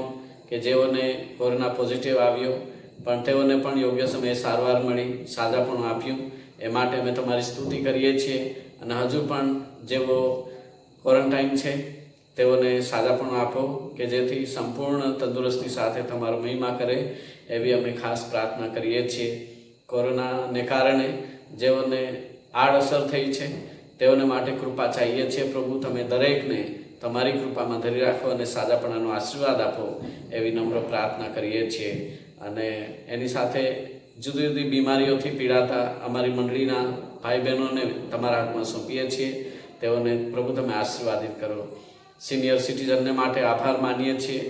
કે જેઓને કોરોના પોઝિટિવ આવ્યો પણ તેઓને પણ યોગ્ય સમયે સારવાર મળી, સાજાપણું આપ્યું એ માટે અમે તમારી સ્તુતિ કરીએ છીએ. અને હજુ પણ જેઓ ક્વોરન્ટાઇન છે તેઓને સાજાપણું આપો કે જેથી સંપૂર્ણ તંદુરસ્તી સાથે તમારો મહિમા કરે એવી અમે ખાસ પ્રાર્થના કરીએ છીએ. કોરોનાને કારણે જેઓને આડઅસર થઈ છે તેઓને માટે કૃપા ચાહીએ છીએ. પ્રભુ તમે દરેકને તમારી કૃપામાં ધરી રાખો અને સાજાપણાનો આશીર્વાદ આપો એવી નમ્ર પ્રાર્થના કરીએ છીએ. અને એની સાથે જુદી જુદી બીમારીઓથી પીડાતા અમારી મંડળીના ભાઈ બહેનોને તમારા હાથમાં સોંપીએ છીએ. તેઓને પ્રભુ તમે આશીર્વાદિત કરો. સિનિયર સિટીઝનને માટે આભાર માનીએ છીએ.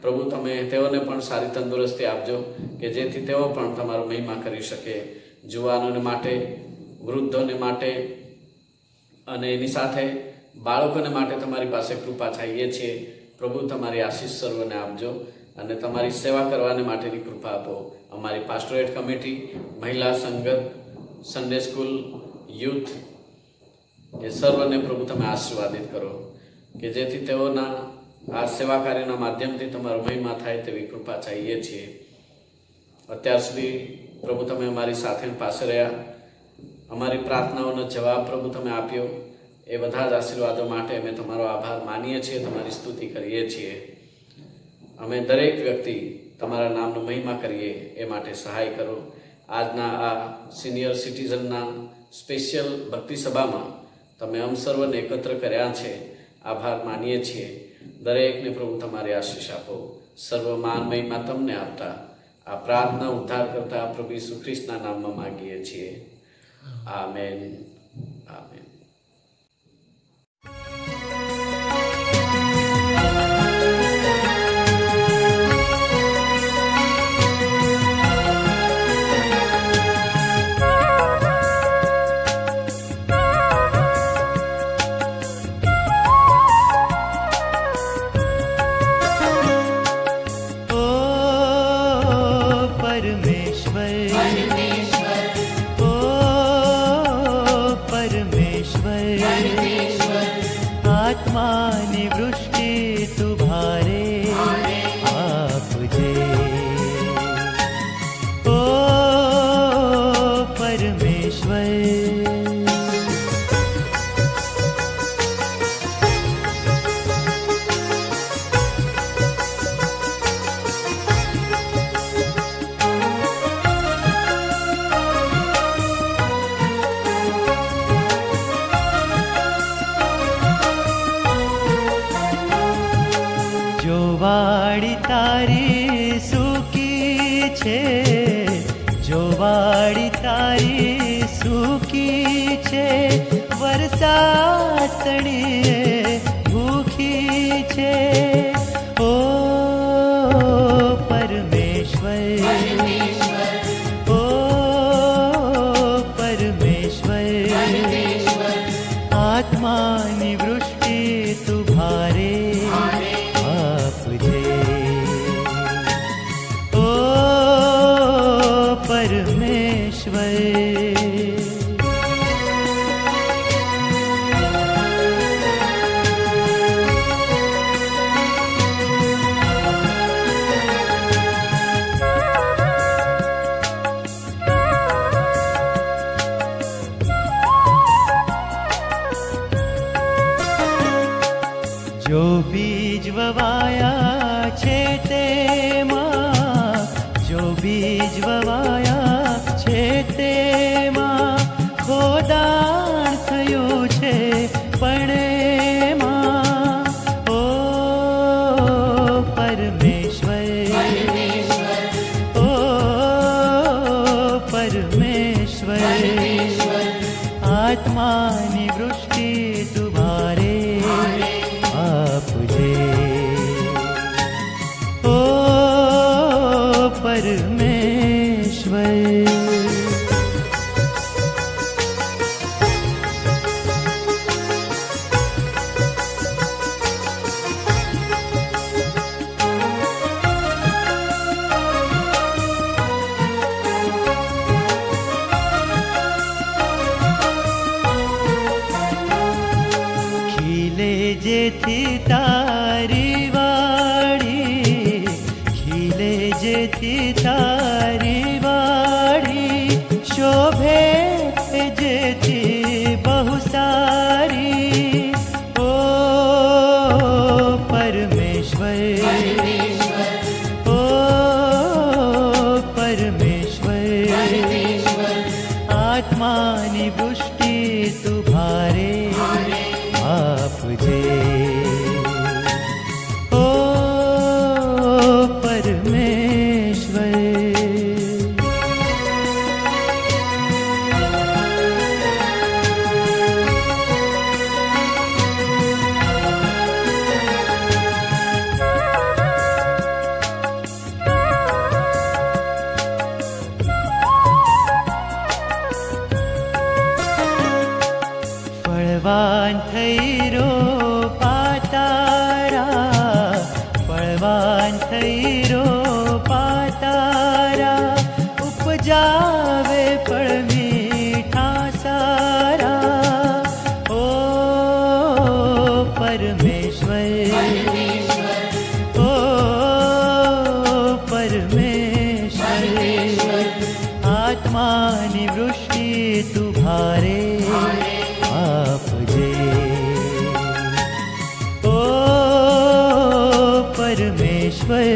પ્રભુ તમે તેઓને પણ સારી તંદુરસ્તી આપજો કે જેથી તેઓ પણ તમારો મહિમા કરી શકે. જુવાનોને માટે, વૃદ્ધોને માટે અને એની સાથે બાળકોને માટે તમારી પાસે કૃપા ચાહીએ છીએ. પ્રભુ તમારી આશીષ સર્વને આપજો અને તમારી સેવા કરવાને માટેની કૃપા આપો. અમારી પાસ્ટોરેટ કમિટી, મહિલા સંગત, સન્ડે સ્કૂલ, યુથ એ સર્વને પ્રભુ તમે આશીર્વાદિત કરો કે જેથી તેઓના આ સેવા કાર્યના માધ્યમથી તમારો મહિમા થાય તેવી કૃપા ચાહીએ છીએ. અત્યાર સુધી પ્રભુ તમે અમારી સાથે પાસે રહ્યા, અમારી પ્રાર્થનાઓનો જવાબ પ્રભુ તમે આપ્યો એ બધા જ આશીર્વાદો માટે અમે તમારો આભાર માનીએ છીએ, તમારી સ્તુતિ કરીએ છીએ. અમે દરેક વ્યક્તિ તમારા નામનો મહિમા કરીએ એ માટે સહાય કરો. આજના આ સિનિયર સિટીઝનના સ્પેશિયલ ભક્તિ સભામાં તમે અમ સર્વને એકત્ર કર્યા છે, આભાર માનીએ છીએ. દરેકને પ્રભુ તમારી આશીષ આપો. સર્વ માન મહિમા તમને આપતા આ પ્રાર્થના ઉદ્ધાર કરતા પ્રભુ ઈસુ ખ્રિસ્તના નામમાં માંગીએ છીએ. આમેન. આમેન. જો વાડી તારી સૂકી છે, વરસાદ તળીએ ભૂખી છે, ઓ પરમેશ્વર, ઓ પરમેશ્વર, આત્માની વૃષ્ટિ તું ભારે આપજે, ઓ પરમેશ્વર. જો બીજ વવાયા છે તેમાં, જો બીજ વવાયા છે તેમાં, ખોદાણ થયું છે પણ એમાં, ઓ પરમેશ્વર, ઓ પરમેશ્વર, આત્માની વૃષ્ટિ તું ભારે આપજે, ઓ પરમેશ્વર. ખીલે જેથી તારી વાડી, ખીલે જેથી તારી વાડી, શોભે જેથી બહુ સારી, ઓ પરમેશ્વર, ઓ પરમેશ્વર, આત્માની વૃષ્ટિ તું ભારે આપજે, ઓ પરમેશ્વર. ફળવાન થઈ રોપા તારા, ફળવાન થઈ રોપા તારા, ઉપજાવે ફળ મીઠા સારા, ઓ પરમેશ્વર, ઓ પરમેશ્વર, આત્માની વૃષ્ટિ તું ભારે આપજે, ઓ પરમેશ્વર.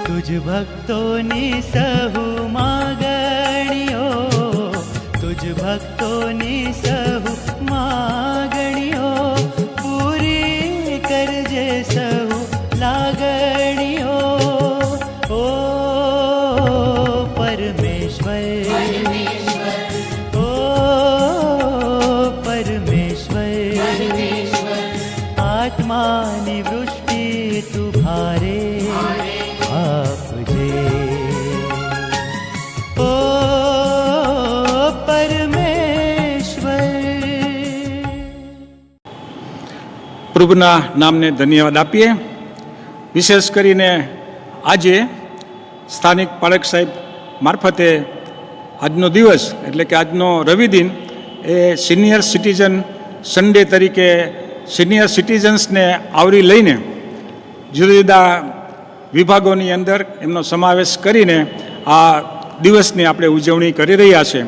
તુજ ભક્તોની સહુ માગણીઓ, તુજ ભક્તોની સહુ માગણીઓ, પૂરી કરજે સહુ લાગણીઓ, ઓ પરમેશ્વર, ઓ પરમેશ્વર, આત્માની વૃષ્ટિ તું ભારે આપજે, ઓ પરમેશ્વર. પ્રભુના નામને ધન્યવાદ આપીએ. વિશેષ કરીને આજે સ્થાનિક પાળક સાહેબ મારફતે આજનો દિવસ એટલે કે આજનો રવિ દિન એ સિનિયર સિટીઝન સન્ડે તરીકે સિનિયર સિટીઝન્સને આવરી લઈને જુદા જુદા વિભાગોની અંદર એમનો સમાવેશ કરીને આ દિવસની આપણે ઉજવણી કરી રહ્યા છે.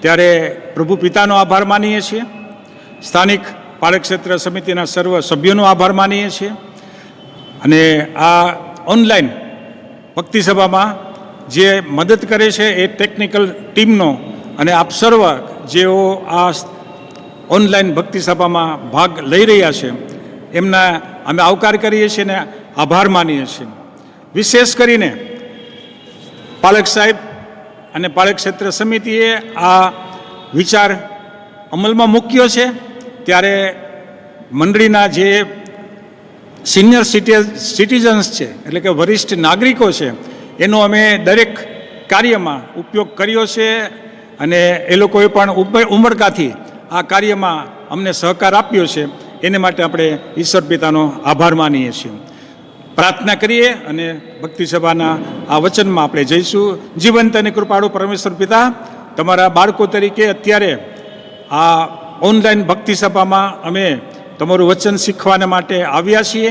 ત્યારે પ્રભુ પિતાનો આભાર માનીએ છીએ, સ્થાનિક પાળક ક્ષેત્ર સમિતિના સર્વ સભ્યોનો આભાર માનીએ છીએ, અને આ ઓનલાઈન ભક્તિ સભામાં જે મદદ કરે છે એ ટેકનિકલ ટીમનો અને આપ સર્વ જેઓ આ ઓનલાઈન ભક્તિ સભામાં ભાગ લઈ રહ્યા છે એમના અમે આવકાર કરીએ છીએ અને આભાર માનીએ છીએ. વિશેષ કરીને પાલક સાહેબ અને પાલક ક્ષેત્ર સમિતિએ આ વિચાર અમલમાં મૂક્યો છે ત્યારે મંડળીના જે સિનિયર સિટીઝન્સ છે એટલે કે વરિષ્ઠ નાગરિકો છે એનો અમે દરેક કાર્યમાં ઉપયોગ કર્યો છે અને એ લોકોએ પણ ઉમળકાથી આ કાર્યમાં અમને સહકાર આપ્યો છે. એને માટે આપણે ઈશ્વર પિતાનો આભાર માનીએ છીએ. પ્રાર્થના કરીએ અને ભક્તિ સભાના આ વચનમાં આપણે જઈશું. જીવંત અને કૃપાળુ પરમેશ્વર પિતા, તમારા બાળકો તરીકે અત્યારે આ ઓનલાઈન ભક્તિ સભામાં અમે તમારું વચન શીખવાના માટે આવ્યા છીએ.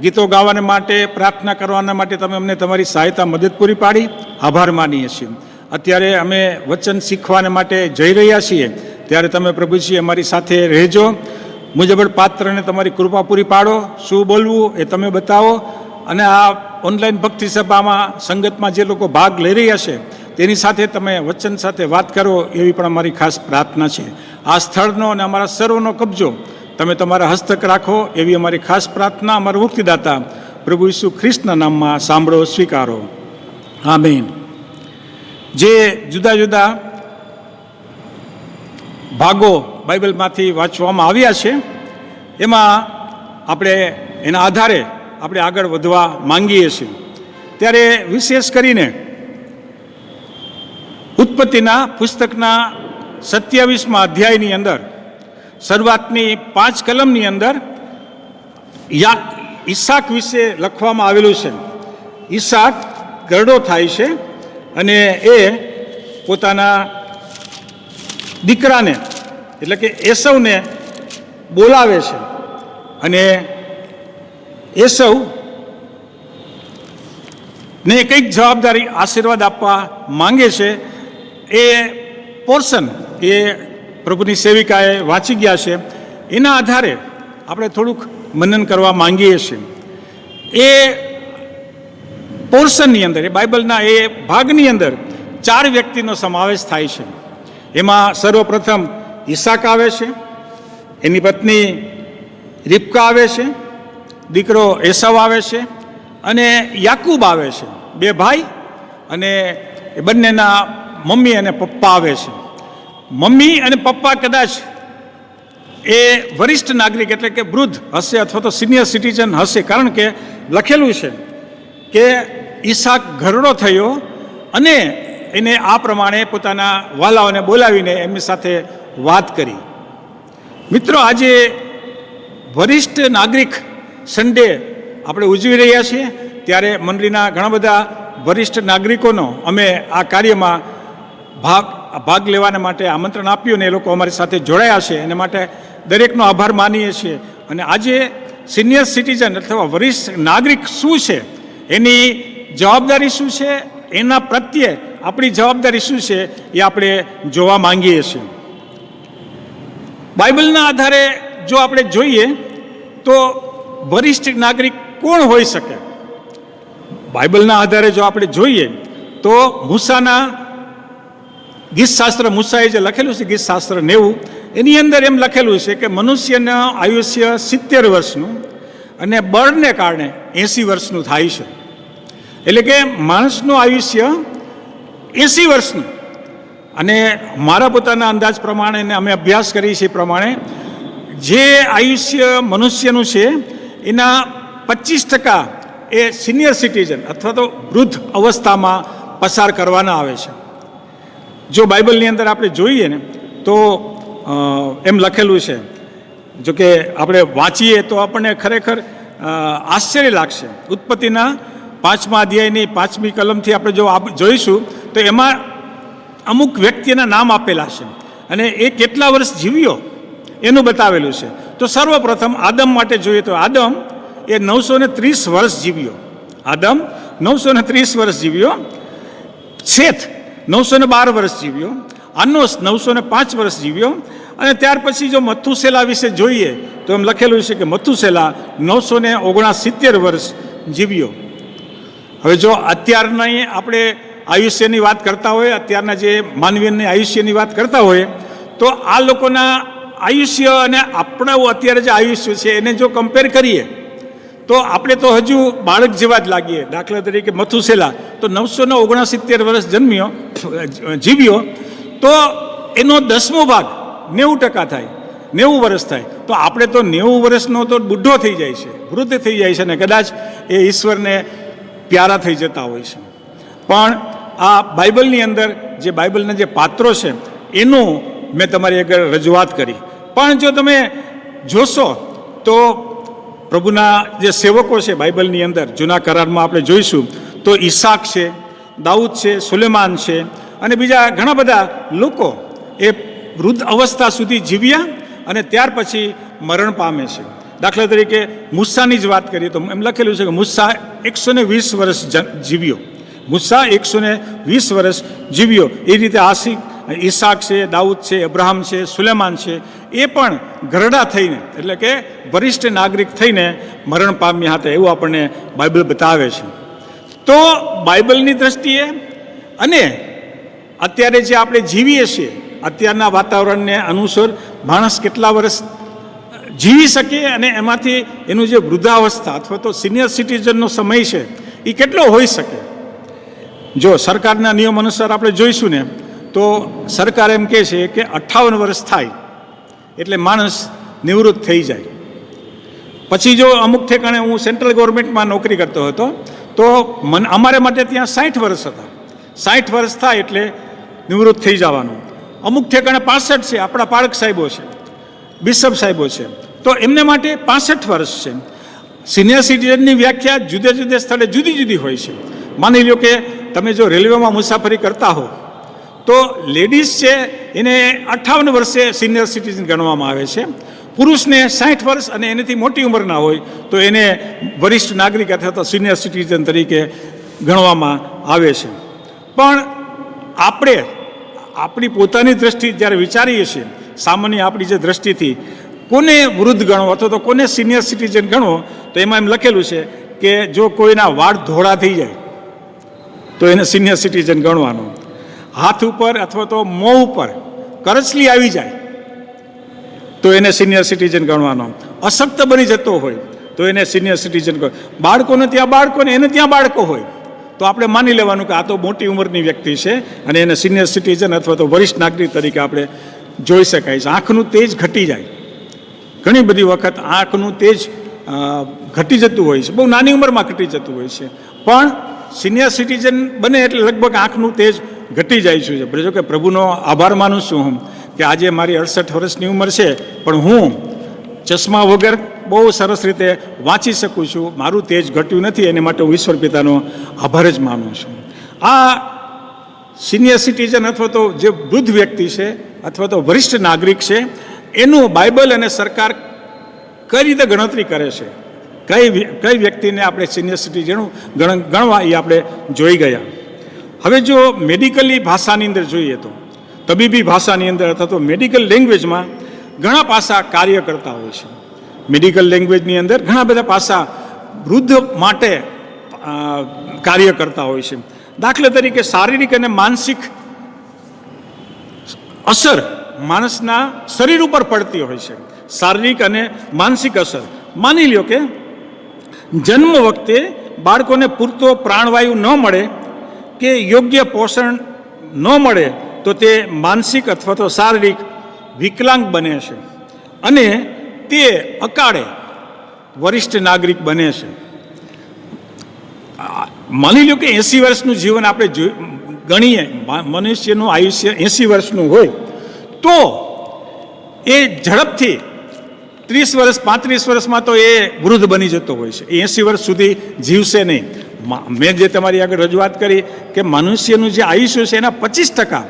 ગીતો ગાવાના માટે, પ્રાર્થના કરવાના માટે તમે અમને તમારી સહાયતા મદદ પૂરી પાડી. આભાર માનીએ છીએ. અત્યારે અમે વચન શીખવાના માટે જઈ રહ્યા છીએ ત્યારે તમે પ્રભુજી અમારી સાથે રહેજો. મુજબડ પાત્રને તમારી કૃપા પૂરી પાડો. શું બોલવું એ તમે બતાવો. અને આ ઓનલાઈન ભક્તિ સભામાં સંગતમાં જે લોકો ભાગ લઈ રહ્યા છે તેની સાથે તમે વચન સાથે વાત કરો એવી પણ અમારી ખાસ પ્રાર્થના છે. આ સ્થળનો અને અમારા સર્વનો કબજો તમે તમારા હસ્તક રાખો એવી અમારી ખાસ પ્રાર્થના અમારા મુક્તિદાતા પ્રભુ ઈસુ ખ્રિસ્તના નામમાં સાંભળો, સ્વીકારો. આમીન. જે જુદા જુદા ભાગો બાઇબલમાંથી વાંચવામાં આવ્યા છે એમાં આપણે એના આધારે આપણે આગળ વધવા માંગીએ છીએ. ત્યારે વિશેષ કરીને ઉત્પત્તિના પુસ્તકના 27મા અધ્યાયની અંદર શરૂઆતની 5 કલમની અંદર ઈસાક વિશે લખવામાં આવેલું છે. ઈસાક ગરડો થાય છે અને એ પોતાના દીકરાને એટલે કે એસવને બોલાવે છે અને એસવ ને કંઈક જવાબદારી આશીર્વાદ આપવા માંગે છે. એ પોર્શન એ પ્રભુની સેવિકાએ વાંચી ગયા છે. એના આધારે આપણે થોડુંક મનન કરવા માંગીએ છીએ. એ પોર્શનની અંદર, એ બાઇબલના એ ભાગની અંદર 4 વ્યક્તિનો સમાવેશ થાય છે. એમાં સર્વપ્રથમ ઈસાક આવે છે, એની પત્ની રિબકા આવે છે, દીકરો એસવ આવે છે અને યાકૂબ આવે છે. 2 ભાઈ અને એ બંનેના મમ્મી અને પપ્પા આવે છે. મમ્મી અને પપ્પા કદાચ એ વરિષ્ઠ નાગરિક એટલે કે વૃદ્ધ હશે અથવા તો સિનિયર સિટીઝન હશે, કારણ કે લખેલું છે કે ઈસાક ઘરડો થયો અને એને આ પ્રમાણે પોતાના વાલાઓને બોલાવીને એમની સાથે વાત કરી. મિત્રો, આજે વરિષ્ઠ નાગરિક સન્ડે આપણે ઉજવી રહ્યા છીએ ત્યારે મંડળીના ઘણા બધા વરિષ્ઠ નાગરિકોનો અમે આ કાર્યમાં ભાગ લેવાના માટે આમંત્રણ આપ્યું અને એ લોકો અમારી સાથે જોડાયા છે. એના માટે દરેકનો આભાર માનીએ છીએ. અને આજે સિનિયર સિટીઝન અથવા વરિષ્ઠ નાગરિક શું છે, એની જવાબદારી શું છે, એના પ્રત્યે આપણી જવાબદારી શું છે એ આપણે જોવા માંગીએ છીએ. બાઇબલના આધારે જો આપણે જોઈએ તો વરિષ્ઠ નાગરિક કોણ હોઈ શકે? બાઇબલના આધારે જો આપણે જોઈએ તો મૂસાના ગીતશાસ્ત્ર, મૂસાએ જે લખેલું છે ગીતશાસ્ત્ર 90, એની અંદર એમ લખેલું છે કે મનુષ્યનું આયુષ્ય 70 વર્ષનું અને બળને કારણે 80 વર્ષનું થાય છે. એટલે કે માણસનું આયુષ્ય 80 વર્ષનું. અને મારા પોતાના અંદાજ પ્રમાણે અને અમે અભ્યાસ કરીએ છીએ પ્રમાણે જે આયુષ્ય મનુષ્યનું છે એના 25% એ સિનિયર સિટીઝન અથવા તો વૃદ્ધ અવસ્થામાં પસાર કરવાના આવે છે. જો બાઇબલની અંદર આપણે જોઈએ ને તો એમ લખેલું છે, જો કે આપણે વાંચીએ તો આપણને ખરેખર આશ્ચર્ય લાગશે. ઉત્પત્તિના 5મા અધ્યાયની 5મી કલમથી આપણે જો જોઈશું તો એમાં અમુક વ્યક્તિના નામ આપેલા છે અને એ કેટલા વર્ષ જીવ્યો એનું બતાવેલું છે. તો સર્વપ્રથમ આદમ માટે જોઈએ તો આદમ એ 930 વર્ષ જીવ્યો. આદમ 930 વર્ષ જીવ્યો. શેથ 912 વર્ષ જીવ્યો. આનોસ 905 વર્ષ જીવ્યો. અને ત્યાર પછી જો મથુસેલા વિશે જોઈએ તો એમ લખેલું છે કે મથુસેલા 969 વર્ષ જીવ્યો. હવે જો અત્યારની આપણે આયુષ્યની વાત કરતા હોય, અત્યારના જે માનવીની આયુષ્યની વાત કરતા હોય, તો આ લોકોના આયુષ્ય અને આપણું અત્યારે જે આયુષ્ય છે એને જો કમ્પેર કરીએ તો આપણે તો હજુ બાળક જેવા જ લાગીએ. દાખલા તરીકે મથુસેલા તો 969 વર્ષ જીવ્યો, તો એનો 10મો ભાગ 90% થાય, 90 વર્ષ થાય. તો આપણે તો 90 વર્ષનો તો બુઢો થઈ જાય છે, વૃદ્ધ થઈ જાય છે, અને કદાચ એ ઈશ્વરને પ્યારા થઈ જતા હોય છે. પણ આ બાઇબલની અંદર જે બાઇબલના જે પાત્રો છે એનું મેં તમારી આગળ રજૂઆત કરી. પણ જો તમે જોશો તો પ્રભુના જે સેવકો છે બાઇબલની અંદર જૂના કરારમાં આપણે જોઈશું તો ઈસાક છે, દાઉદ છે, સુલેમાન છે, અને બીજા ઘણા બધા લોકો એ વૃદ્ધ અવસ્થા સુધી જીવ્યા અને ત્યાર પછી મરણ પામે છે. દાખલા તરીકે મૂસાની જ વાત કરીએ તો એમ લખેલું છે કે મૂસા 120 વર્ષ જીવ્યો. મૂસા 120 વર્ષ જીવ્યો. એ રીતે ઈસાક છે, દાઉદ છે, અબ્રાહમ છે, સુલેમાન છે, એ પણ ઘરડા થઈને એટલે કે વરિષ્ઠ નાગરિક થઈને મરણ પામ્યા હતા એવું આપણને બાઇબલ બતાવે છે. તો બાઇબલની દ્રષ્ટિએ અને અત્યારે જે આપણે જીવીએ છીએ અત્યારના વાતાવરણને અનુસાર માણસ કેટલા વર્ષ જીવી શકે અને એમાંથી એનું જે વૃદ્ધાવસ્થા અથવા તો સિનિયર સિટીઝનનો સમય છે એ કેટલો હોઈ શકે. જો સરકારના નિયમ અનુસાર આપણે જોઈશું ને તો સરકાર એમ કહે છે કે 58 વર્ષ થાય એટલે માણસ નિવૃત્ત થઈ જાય. પછી જો અમુક ઠેકાણે હું સેન્ટ્રલ ગવર્મેન્ટમાં નોકરી કરતો હતો તો અમારે માટે ત્યાં 60 વર્ષ હતા. 60 વર્ષ થાય એટલે નિવૃત્ત થઈ જવાનું. અમુક ઠેકાણે 65 છે, આપણા પાળક સાહેબો છે, બિશપ સાહેબો છે, તો એમને માટે 65 વર્ષ છે. સિનિયર સિટીઝનની વ્યાખ્યા જુદા જુદા સ્થળે જુદી જુદી હોય છે. માની લો કે તમે જો રેલવેમાં મુસાફરી કરતા હો તો લેડીઝ છે એને 58 વર્ષે સિનિયર સિટીઝન ગણવામાં આવે છે. પુરુષને 60 વર્ષ અને એનાથી મોટી ઉંમરના હોય તો એને વરિષ્ઠ નાગરિક અથવા તો સિનિયર સિટીઝન તરીકે ગણવામાં આવે છે. પણ આપણે આપણી પોતાની દ્રષ્ટિ જ્યારે વિચારીએ છીએ, સામાન્ય આપણી જે દ્રષ્ટિથી કોને વૃદ્ધ ગણવો અથવા તો કોને સિનિયર સિટીઝન ગણવો, તો એમાં એમ લખેલું છે કે જો કોઈના વાળ ધોળા થઈ જાય તો એને સિનિયર સિટીઝન ગણવાનો. હાથ ઉપર અથવા તો મોં ઉપર કરચલી આવી જાય તો એને સિનિયર સિટીઝન ગણવાનો. અશક્ત બની જતો હોય તો એને સિનિયર સિટીઝન ગણ. બાળકોને ત્યાં બાળકો ને એને ત્યાં બાળકો હોય તો આપણે માની લેવાનું કે આ તો મોટી ઉંમરની વ્યક્તિ છે અને એને સિનિયર સિટીઝન અથવા તો વરિષ્ઠ નાગરિક તરીકે આપણે જોઈ શકાય છે. આંખનું તેજ ઘટી જાય. ઘણી બધી વખત આંખનું તેજ ઘટી જતું હોય છે, બહુ નાની ઉંમરમાં ઘટી જતું હોય છે. પણ સિનિયર સિટીઝન બને એટલે લગભગ આંખનું તેજ ઘટી જાય છે. જો કે પ્રભુનો આભાર માનું છું હું કે આજે મારી 68 વર્ષની ઉંમર છે પણ હું ચશ્મા વગર બહુ સરસ રીતે વાંચી શકું છું. મારું તેજ ઘટ્યું નથી, એને માટે હું ઈશ્વર પિતાનો આભાર જ માનું છું. આ સિનિયર સિટીઝન અથવા તો જે વૃદ્ધ વ્યક્તિ છે અથવા તો વરિષ્ઠ નાગરિક છે એનું બાઇબલ અને સરકાર કઈ રીતે ગણતરી કરે છે, કઈ વ્યક્તિને આપણે સિનિયર સિટીઝન ગણવા એ આપણે જોઈ ગયા. હવે જો મેડિકલી ભાષાની અંદર જોઈએ તો તબીબી ભાષાની અંદર અથવા તો મેડિકલ લેંગ્વેજમાં ઘણા પાસા કાર્ય કરતા હોય છે. મેડિકલ લેંગ્વેજની અંદર ઘણા બધા પાસા વૃદ્ધ માટે કાર્ય કરતા હોય છે. દાખલા તરીકે શારીરિક અને માનસિક અસર માણસના શરીર ઉપર પડતી હોય છે. શારીરિક અને માનસિક અસર. માની લો કે જન્મ વખતે બાળકોને પૂરતો પ્રાણવાયુ ન મળે કે યોગ્ય પોષણ ન મળે તો તે માનસિક અથવા તો શારીરિક વિકલાંગ બને છે અને તે અકાળે વરિષ્ઠ નાગરિક બને છે. માની લો કે 80 વર્ષનું જીવન આપણે ગણીએ, મનુષ્યનું આયુષ્ય 80 વર્ષનું હોય તો એ ઝડપથી 30 વર્ષ 35 વર્ષમાં તો એ વૃદ્ધ બની જતો હોય છે. એ 80 વર્ષ સુધી જીવશે નહીં. મેં જે તમારી આગળ રજૂઆત કરી કે મનુષ્યનું જે આયુષ્ય છે એના 25%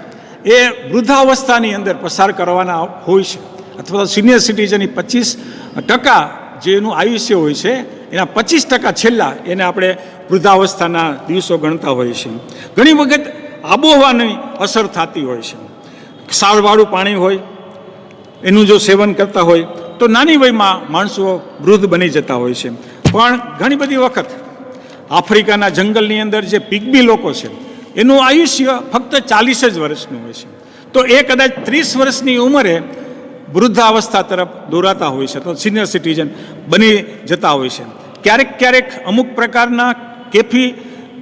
એ વૃદ્ધાવસ્થાની અંદર પસાર કરવાના હોય છે, અથવા તો સિનિયર સિટીઝનની 25% જે એનું આયુષ્ય હોય છે એના 25% છેલ્લા એને આપણે વૃદ્ધાવસ્થાના દિવસો ગણતા હોઈએ છીએ. ઘણી વખત આબોહવાની અસર થતી હોય છે. ક્ષારવાળું પાણી હોય એનું જો સેવન કરતા હોય તો નાની વયમાં માણસો વૃદ્ધ બની જતા હોય છે. પણ ઘણી બધી વખત આફ્રિકાના જંગલની અંદર જે પિગ્મી લોકો છે એનું આયુષ્ય ફક્ત 40 જ વર્ષનું હોય છે. તો એ કદાચ 30 વર્ષની ઉંમરે વૃદ્ધાવસ્થા તરફ દોરાતા હોય છે, તો સિનિયર સિટીઝન બની જતા હોય છે. ક્યારેક અમુક પ્રકારના કેફી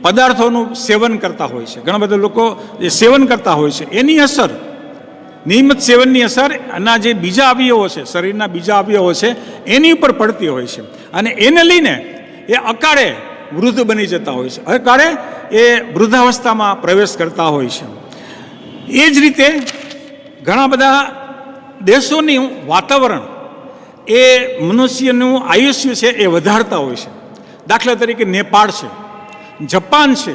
પદાર્થોનું સેવન કરતા હોય છે. ઘણા બધા લોકો જે સેવન કરતા હોય છે એની અસર, નિયમિત સેવનની અસર આના જે બીજા અવયવો છે, શરીરના બીજા અવયવો છે એની ઉપર પડતી હોય છે, અને એને લઈને એ અકાળે વૃદ્ધ બની જતા હોય છે, અકાળે એ વૃદ્ધાવસ્થામાં પ્રવેશ કરતા હોય છે. એ જ રીતે ઘણા બધા દેશોની વાતાવરણ એ મનુષ્યનું આયુષ્ય છે એ વધારતા હોય છે. દાખલા તરીકે નેપાળ છે, જાપાન છે,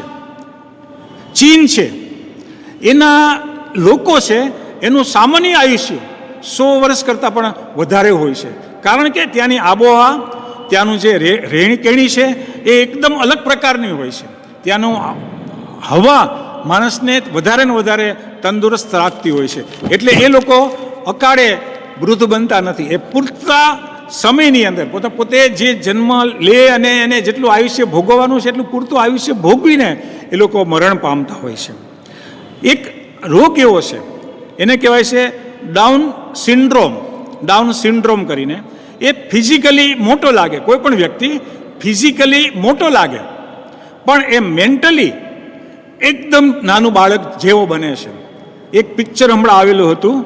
ચીન છે, એના લોકો છે એનું સામાન્ય આયુષ્ય 100 વર્ષ કરતાં પણ વધારે હોય છે. કારણ કે ત્યાંની આબોહવા, ત્યાંનું જે રહેણીકેણી છે એ એકદમ અલગ પ્રકારની હોય છે. ત્યાંનું હવા માણસને વધારે ને વધારે તંદુરસ્ત રાખતી હોય છે. એટલે એ લોકો અકાળે વૃદ્ધ બનતા નથી. એ પૂરતા સમયની અંદર પોતે જે જન્મ લે અને એને જેટલું આયુષ્ય ભોગવવાનું છે એટલું પૂરતું આયુષ્ય ભોગવીને એ લોકો મરણ પામતા હોય છે. એક રોગ એવો છે એને કહેવાય છે ડાઉન સિન્ડ્રોમ કરીને. એ ફિઝિકલી મોટો લાગે, કોઈ પણ વ્યક્તિ ફિઝિકલી મોટો લાગે પણ એ મેન્ટલી એકદમ નાનું બાળક જેવો બને છે. એક પિક્ચર હમણાં આવેલું હતું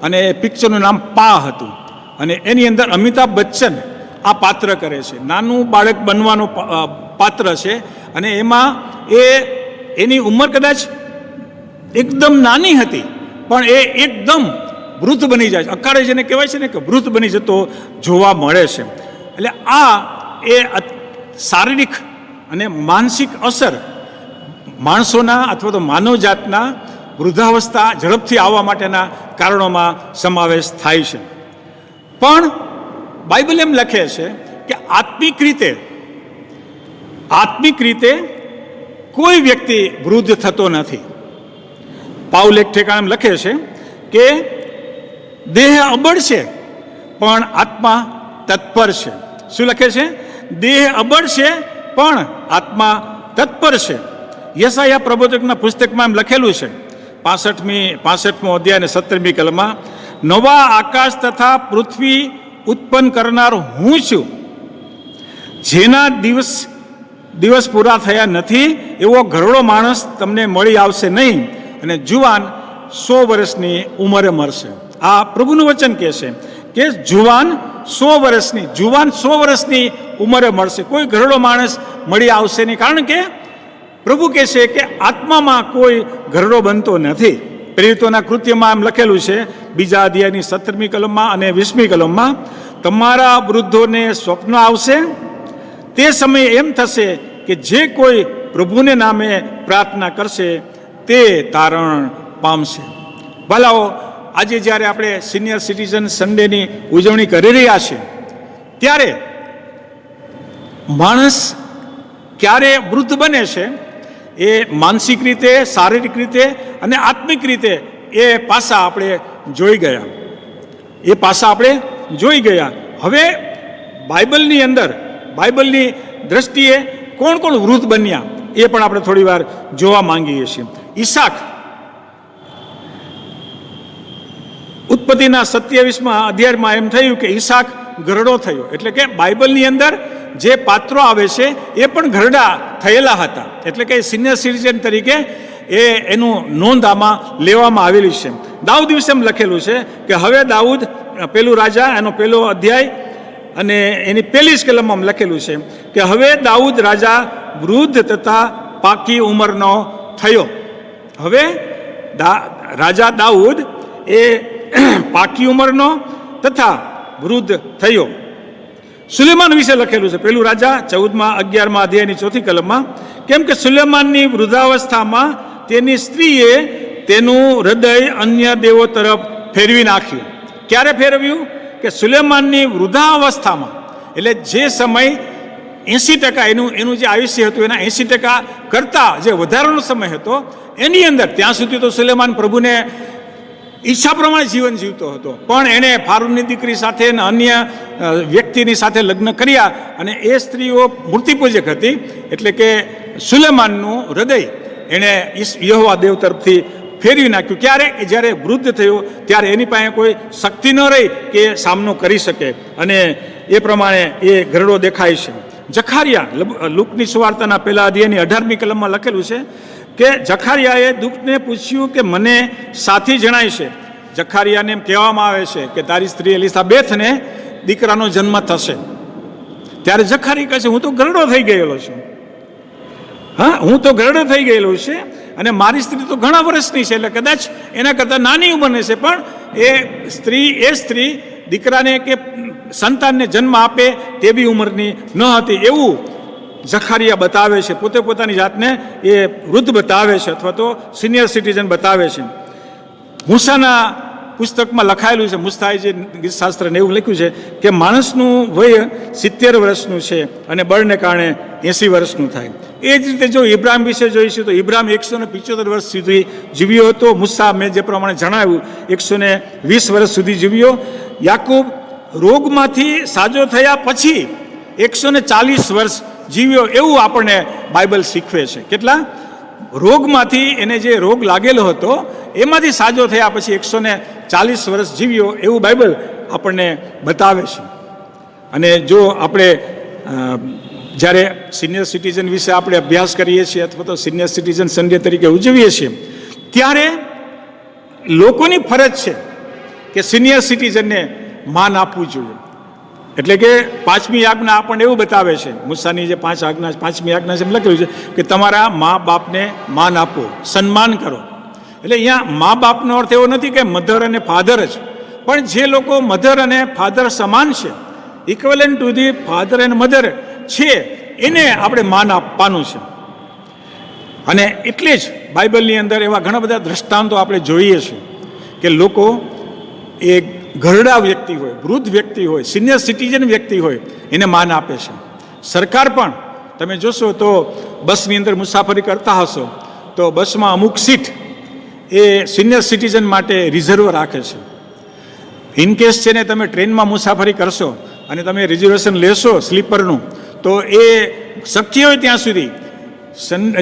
અને એ પિક્ચરનું નામ પા હતું, અને એની અંદર અમિતાભ બચ્ચન આ પાત્ર કરે છે. નાનું બાળક બનવાનું પાત્ર છે, અને એમાં એની ઉંમર કદાચ એકદમ નાની હતી પણ એ એકદમ વૃદ્ધ બની જાય છે. અકાળે જેને કહેવાય છે ને કે વૃદ્ધ બની જતો જોવા મળે છે. એટલે આ એ શારીરિક અને માનસિક અસર માણસોના અથવા તો માનવજાતના વૃદ્ધાવસ્થા ઝડપથી આવવા માટેના કારણોમાં સમાવેશ થાય છે. પણ બાઇબલ એમ લખે છે કે આત્મિક રીતે કોઈ વ્યક્તિ વૃદ્ધ થતો નથી. પાઉલ એક ઠેકાણે એમ લખે છે કે દેહ અબળ છે પણ આત્મા તત્પર છે. શું લખે છે? દેહ અબળ છે પણ આત્મા તત્પર છે. યશાયા પ્રબોધકના પુસ્તકમાં એમ લખેલું છે 65મો અધ્યાય અને 17મી કલમમાં, નવા આકાશ તથા પૃથ્વી ઉત્પન્ન કરનાર હું છું, જેના દિવસ પૂરા થયા નથી એવો ઘરડો માણસ તમને મળી આવશે નહીં, અને જુવાન 100 વર્ષની ઉંમરે મરશે. આ પ્રભુનું વચન કહે છે કે જુવાન 100 વર્ષની ઉંમરે મળશે, કોઈ ઘરડો માણસ મળી આવશે નહીં. કારણ કે પ્રભુ કહે છે કે આત્મામાં કોઈ ઘરડો બનતો નથી. પ્રેરિતોના કૃત્યમાં એમ લખેલું છે 2 અધ્યાયની 17મી કલમમાં અને 20મી કલમમાં, તમારા વૃદ્ધોને સ્વપ્ન આવશે, તે સમયે એમ થશે કે જે કોઈ પ્રભુને નામે પ્રાર્થના કરશે તે તારણ પામશે. ભલાઓ, આજે જ્યારે આપણે સિનિયર સિટીઝન સન્ડેની ઉજવણી કરી રહ્યા છીએ ત્યારે માણસ ક્યારે વૃદ્ધ બને છે એ માનસિક રીતે, શારીરિક રીતે અને આત્મિક રીતે એ પાસા આપણે જોઈ ગયા. હવે બાઇબલની દ્રષ્ટિએ કોણ વૃદ્ધ બન્યા એ પણ આપણે થોડી વાર જોવા માંગીએ છીએ. ઈસાક ઉત્પત્તિના 27મા અધ્યાયમાં એમ થયું કે ઈસાક ઘરડો થયો. એટલે કે બાઇબલની અંદર જે પાત્રો આવે છે એ પણ ઘરડા થયેલા હતા. એટલે કે સિનિયર સિટીઝન તરીકે એનું નોંધ આમાં લેવામાં આવેલી છે. દાઉદ વિશે એમ લખેલું છે કે હવે દાઉદ, પેલું રાજા એનો 1લો અધ્યાય અને એની 1લી કલમમાં લખેલું છે કે હવે દાઉદ રાજા વૃદ્ધ તથા પાકી ઉંમરનો થયો. હવે રાજા દાઉદ એ પાકી ઉંમરનો તથા વૃદ્ધ થયો. સુલેમાન વિશે લખેલું છે 1 રાજા 11મા અધ્યાયની 4થી કલમમાં, કેમ કે સુલેમાનની વૃદ્ધાવસ્થામાં તેની સ્ત્રીએ તેનું હૃદય અન્ય દેવો તરફ ફેરવી નાખ્યું. ક્યારે ફેરવ્યું? કે સુલેમાનની વૃદ્ધાવસ્થામાં. એટલે જે સમય 80% એનું જે આયુષ્ય હતું એના 80% કરતાં જે વધારાનો સમય હતો એની અંદર ત્યાં સુધી તો સુલેમાન પ્રભુને ઈચ્છા પ્રમાણે જીવન જીવતો હતો, પણ એણે ફારૂનની દીકરી સાથે અને અન્ય વ્યક્તિની સાથે લગ્ન કર્યા અને એ સ્ત્રીઓ મૂર્તિપૂજક હતી, એટલે કે સુલેમાનનું હૃદય એણે યહોવા દેવ તરફથી ફેરવી નાખ્યું. ક્યારે? જ્યારે વૃદ્ધ થયો ત્યારે એની પાસે કોઈ શક્તિ ન રહી કે સામનો કરી શકે, અને એ પ્રમાણે એ ગરડો દેખાય છે. જખારિયા, લુકની સુવાર્તાના પહેલા અધ્યાયની 18મી કલમમાં લખેલું છે કે જખારિયાએ દુઃખને પૂછ્યું કે મને સાથી જણાય છે. જખારિયાને એમ કહેવામાં આવે છે કે તારી સ્ત્રી એલિસાબેથને દીકરાનો જન્મ થશે. ત્યારે જખારી કહે છે હું તો ગરડો થઈ ગયેલો છું. હા, હું તો ગરડો થઈ ગયેલો છે અને મારી સ્ત્રી તો ઘણા વર્ષની છે, એટલે કદાચ એના કરતાં નાની ઉંમરની છે, પણ એ સ્ત્રી દીકરાને કે સંતાનને જન્મ આપે તેવી ઉંમરની ન હતી, એવું જખારિયા બતાવે છે. પોતે પોતાની જાતને એ વૃદ્ધ બતાવે છે અથવા તો સિનિયર સિટીઝન બતાવે છે. મૂસાના પુસ્તકમાં લખાયેલું છે, મુસ્તાએ જે ગીતશાસ્ત્રને એવું લખ્યું છે કે માણસનું વય 70 વર્ષનું છે અને બળને કારણે 80 વર્ષનું થાય. એ જ રીતે જો ઇબ્રાહિમ વિશે જોઈશું તો ઇબ્રાહિમ 175 વર્ષ સુધી જીવ્યો હતો. મૂસા મેં જે પ્રમાણે જણાવ્યું 120 વર્ષ સુધી જીવ્યો. યાકૂબ રોગમાંથી સાજો થયા પછી 140 વર્ષ જીવ્યો, એવું આપણને બાઇબલ શીખવે છે. કેટલા? રોગમાંથી, એને જે રોગ લાગેલો હતો એમાંથી સાજો થયા પછી 140 વર્ષ જીવ્યો, એવું બાઇબલ આપણને બતાવે છે. અને જો આપણે જ્યારે સિનિયર સિટીઝન વિશે આપણે અભ્યાસ કરીએ છીએ અથવા તો સિનિયર સિટીઝન સન્ડે તરીકે ઉજવીએ છીએ, ત્યારે લોકોની ફરજ છે કે સિનિયર સિટીઝનને માન આપવું જોઈએ. એટલે કે 5મી આજ્ઞા આપણને એવું બતાવે છે, મૂસાની જે 5 આજ્ઞા, 5મી આજ્ઞા છે એમ લખેલું છે કે તમારા મા બાપને માન આપો, સન્માન કરો. એટલે અહીંયા મા બાપનો અર્થ એવો નથી કે મધર અને ફાધર જ, પણ જે લોકો મધર અને ફાધર સમાન છે, equivalent to the father and mother છે, એને આપણે માન આપવાનું છે. અને એટલે જ બાઇબલની અંદર એવા ઘણા બધા દ્રષ્ટાંતો આપણે જોઈએ છીએ કે લોકો એ ઘરડા વ્યક્તિ હોય, વૃદ્ધ વ્યક્તિ હોય, સિનિયર સિટીઝન વ્યક્તિ હોય, એને માન આપે છે. સરકાર પણ તમે જોશો તો બસની અંદર મુસાફરી કરતા હશો તો બસમાં અમુક સીટ એ સિનિયર સિટીઝન માટે રિઝર્વ રાખે છે. ઇનકેસ છે ને તમે ટ્રેનમાં મુસાફરી કરશો અને તમે રિઝર્વેશન લેશો સ્લીપરનું, તો એ શક્ય હોય ત્યાં સુધી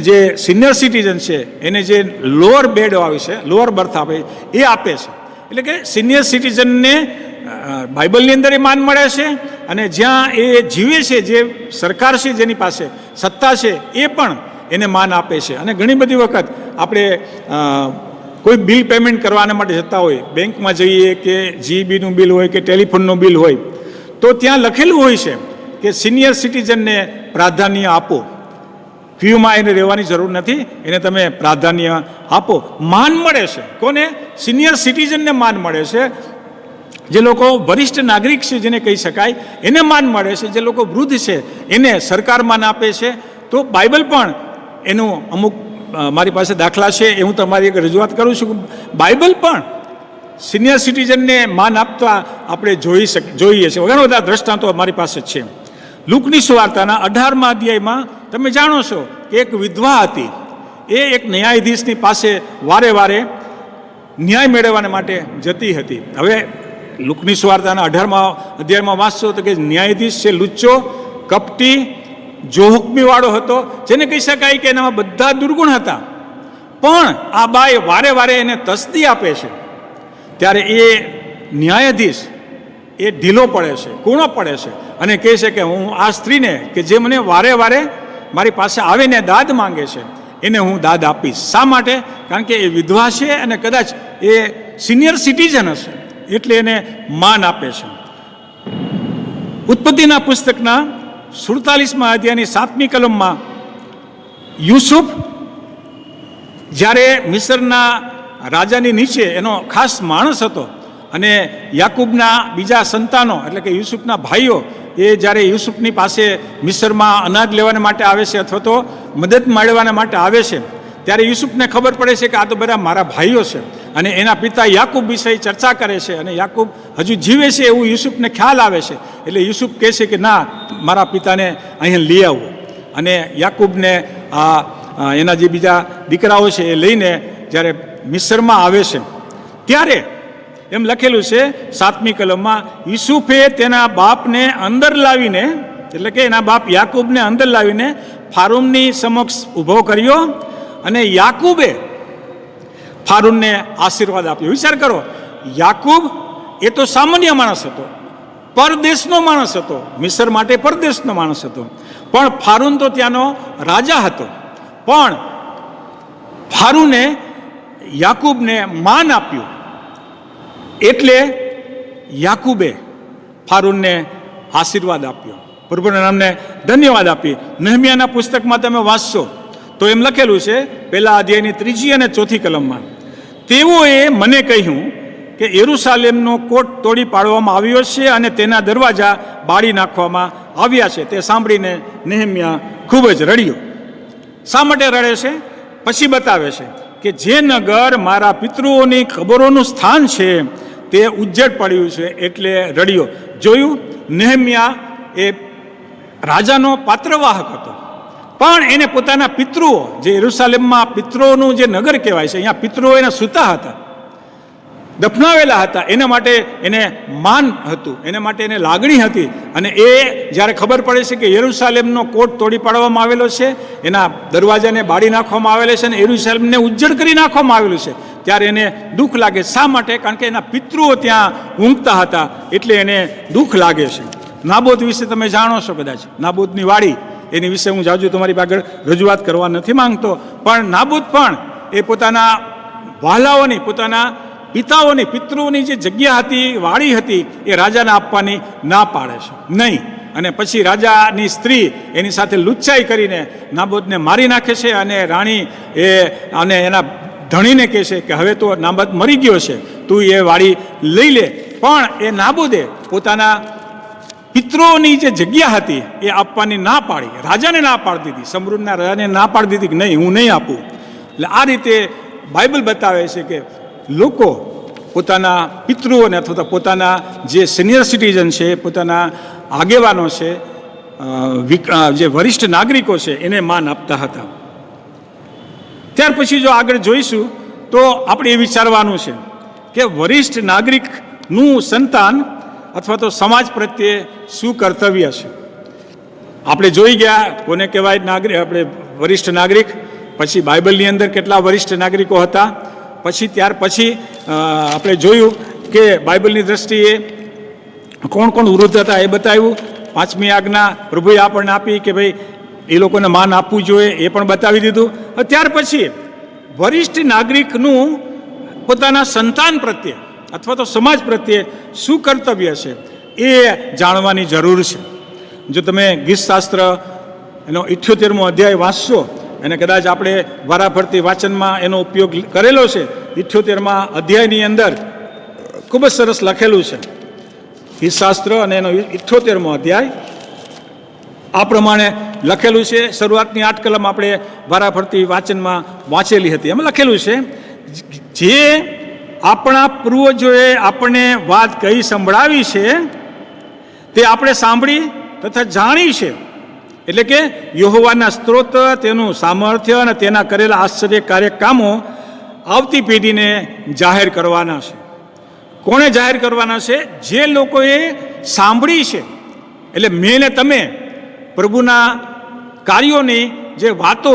જે સિનિયર સિટીઝન છે એને જે લોઅર બેડ આવે છે, લોઅર બર્થ આપે એ આપે છે. એટલે કે સિનિયર સિટીઝનને બાઇબલની અંદર એ માન મળે છે અને જ્યાં એ જીવે છે, જે સરકાર છે જેની પાસે સત્તા છે, એ પણ એને માન આપે છે. અને ઘણી બધી વખત આપણે કોઈ બિલ પેમેન્ટ કરવાના માટે જતા હોય, બેંકમાં જઈએ કે જીબીનું બિલ હોય કે ટેલિફોનનું બિલ હોય, તો ત્યાં લખેલું હોય છે કે સિનિયર સિટીઝનને પ્રાધાન્ય આપો. ક્યુમાં એને રહેવાની જરૂર નથી, એને તમે પ્રાધાન્ય આપો. માન મળે છે કોને? સિનિયર સિટીઝનને માન મળે છે. જે લોકો વરિષ્ઠ નાગરિક છે જેને કહી શકાય, એને માન મળે છે. જે લોકો વૃદ્ધ છે એને સરકાર માન આપે છે. તો બાઇબલ પણ એનું અમુક મારી પાસે દાખલા છે, એ હું તમારી એક રજૂઆત કરું છું. બાઇબલ પણ સિનિયર સિટીઝનને માન આપતા આપણે જોઈએ છીએ. ઘણા બધા દ્રષ્ટાંતો મારી પાસે છે. લુકની સુવાર્તાના 18મા અધ્યાયમાં તમે જાણો છો કે એક વિધવા હતી, એ એક ન્યાયાધીશની પાસે વારે વારે ન્યાય મેળવવાને માટે જતી હતી. હવે લુકની સુવાર્તાના 18મા અધ્યાયમાં વાંચશો તો કે ન્યાયાધીશ છે લુચ્ચો, કપટી, જોહુકમીવાળો હતો, જેને કહી શકાય કે એનામાં બધા દુર્ગુણ હતા. પણ આ બાઈ વારે વારે એને તસ્દી આપે છે. ત્યારે એ ન્યાયાધીશ એ ઢીલો પડે છે, કૂણો પડે છે અને કહે છે કે હું આ સ્ત્રીને કે જે મને વારે વારે મારી પાસે આવીને દાદ માંગે છે એને હું દાદ આપીશ. શા માટે? કારણ કે એ વિધવા છે અને કદાચ એ સિનિયર સિટીઝન હશે, એટલે એને માન આપે છે. ઉત્પત્તિના પુસ્તકના 47મા અધ્યાયની 7મી કલમમાં યુસુફ જ્યારે મિસરના રાજાની નીચે એનો ખાસ માણસ હતો અને યાકૂબના બીજા સંતાનો એટલે કે યુસુફના ભાઈઓ એ જ્યારે યુસુફની પાસે મિસરમાં અનાજ લેવાને માટે આવે છે અથવા તો મદદ માંડવાના માટે આવે છે, ત્યારે યુસુફને ખબર પડે છે કે આ તો બધા મારા ભાઈઓ છે અને એના પિતા યાકૂબ વિશે ચર્ચા કરે છે અને યાકૂબ હજુ જીવે છે એવું યુસુફને ખ્યાલ આવે છે. એટલે યુસુફ કહે છે કે ના, મારા પિતાને અહીંયા લઈ આવો. અને યાકૂબને એના જે બીજા દીકરાઓ છે એ લઈને જ્યારે મિસરમાં આવે છે ત્યારે એમ લખેલું છે 7મી કલમમાં, યુસુફે તેના બાપને અંદર લાવીને, એટલે કે એના બાપ યાકૂબને અંદર લાવીને ફારૂનની સમક્ષ ઊભો કર્યો અને યાકૂબે ફારૂનને આશીર્વાદ આપ્યો. વિચાર કરો, યાકૂબ એ તો સામાન્ય માણસ હતો, પરદેશનો માણસ હતો, મિસર માટે પરદેશનો માણસ હતો, પણ ફારૂન તો ત્યાંનો રાજા હતો. પણ ફારૂને યાકૂબને માન આપ્યું, એટલે યાકૂબે ફારૂનને આશીર્વાદ આપ્યો, પ્રભુના નામને ધન્યવાદ આપી. નહમ્યાના પુસ્તકમાં તમે વાંચશો તો એમ લખેલું છે, પહેલા અધ્યાયની 3જી અને 4થી કલમમાં, તેઓએ મને કહ્યું કે યરૂશાલેમનો કોટ તોડી પાડવામાં આવ્યો છે અને તેના દરવાજા બાળી નાખવામાં આવ્યા છે. તે સાંભળીને નહેમ્યા ખૂબ જ રડ્યો. શા માટે રડે છે? પછી બતાવે છે કે જે નગર મારા પિતૃઓની કબરોનું સ્થાન છે તે ઉજ્જડ પડ્યું છે, એટલે રડ્યો. જોયું, નહેમ્યા એ રાજાનો પાત્રવાહક હતો, પણ એને પોતાના પિતૃઓ, જે યરૂશાલેમમાં પિતૃઓનું જે નગર કહેવાય છે, અહીંયા પિતૃઓ એના સૂતા હતા, દફનાવેલા હતા, એના માટે એને માન હતું, એના માટે એને લાગણી હતી. અને એ જ્યારે ખબર પડે છે કે યરૂશાલેમનો કોટ તોડી પાડવામાં આવેલો છે, એના દરવાજાને બાળી નાખવામાં આવેલા છે અને યરૂશાલેમને ઉજ્જડ કરી નાખવામાં આવેલું છે, ત્યારે એને દુઃખ લાગે. શા માટે? કારણ કે એના પિતૃઓ ત્યાં ઊંઘતા હતા, એટલે એને દુઃખ લાગે છે. નાબોત વિશે તમે જાણો છો કદાચ, નાબોતની વાડી, એની વિશે હું જાજુ તમારી આગળ રજૂઆત કરવા નથી માંગતો, પણ નાબોત પણ એ પોતાના વહાલાઓની, પોતાના પિતાઓની, પિતૃઓની જે જગ્યા હતી, વાડી હતી, એ રાજાને આપવાની ના પાડે છે નહીં. અને પછી રાજાની સ્ત્રી એની સાથે લુચ્ચાઈ કરીને નાબોતને મારી નાખે છે અને રાણી અને એના ધણીને કહે છે કે હવે તો નાબોત મરી ગયો છે, તું એ વાડી લઈ લે. પણ એ નાબોદે પોતાના પિતૃઓની જે જગ્યા હતી એ આપવાની ના પાડી, રાજાને ના પાડી દીધી, સમૃદ્ધના રાજાને ના પાડી દીધી કે નહીં, હું નહીં આપું. એટલે આ રીતે બાઇબલ બતાવે છે કે લોકો પોતાના પિતૃઓને અથવા તો પોતાના જે સિનિયર સિટીઝન છે, પોતાના આગેવાનો છે, જે વરિષ્ઠ નાગરિકો છે, એને માન આપતા હતા. ત્યાર પછી જો આગળ જોઈશું તો આપણે એ વિચારવાનું છે કે વરિષ્ઠ નાગરિકનું સંતાન અથવા તો સમાજ પ્રત્યે શું કર્તવ્ય છે. આપણે જોઈ ગયા કોને કહેવાય નાગરિક, આપણે વરિષ્ઠ નાગરિક. પછી બાઇબલની અંદર કેટલા વરિષ્ઠ નાગરિકો હતા. પછી ત્યાર પછી આપણે જોયું કે બાઇબલની દ્રષ્ટિએ કોણ કોણ વૃદ્ધ હતા એ બતાવ્યું. 5મી આજ્ઞા પ્રભુએ આપણને આપી કે ભાઈ એ લોકોને માન આપવું જોઈએ, એ પણ બતાવી દીધું. ત્યાર પછી વરિષ્ઠ નાગરિકનું પોતાના સંતાન પ્રત્યે અથવા તો સમાજ પ્રત્યે શું કર્તવ્ય છે એ જાણવાની જરૂર છે. જો તમે ગીતશાસ્ત્ર એનો 78મો અધ્યાય વાંચશો, અને કદાચ આપણે વારાફરતી વાંચનમાં એનો ઉપયોગ કરેલો છે, 78મા અધ્યાયની અંદર ખૂબ જ સરસ લખેલું છે ગીતશાસ્ત્ર, અને એનો 78મો અધ્યાય આ પ્રમાણે લખેલું છે. શરૂઆતની 8 કલમ આપણે વારાફરતી વાંચનમાં વાંચેલી હતી. એમાં લખેલું છે, જે આપણા પૂર્વજોએ આપણને વાત કહી સંભળાવી છે તે આપણે સાંભળી તથા જાણી છે. એટલે કે યહોવાના સ્ત્રોત, તેનું સામર્થ્ય અને તેના કરેલા આશ્ચર્યકારક કામો આવતી પેઢીને જાહેર કરવાના છે. કોણે જાહેર કરવાના છે? જે લોકોએ સાંભળી છે. એટલે મેં ને તમે પ્રભુના કાર્યોની જે વાતો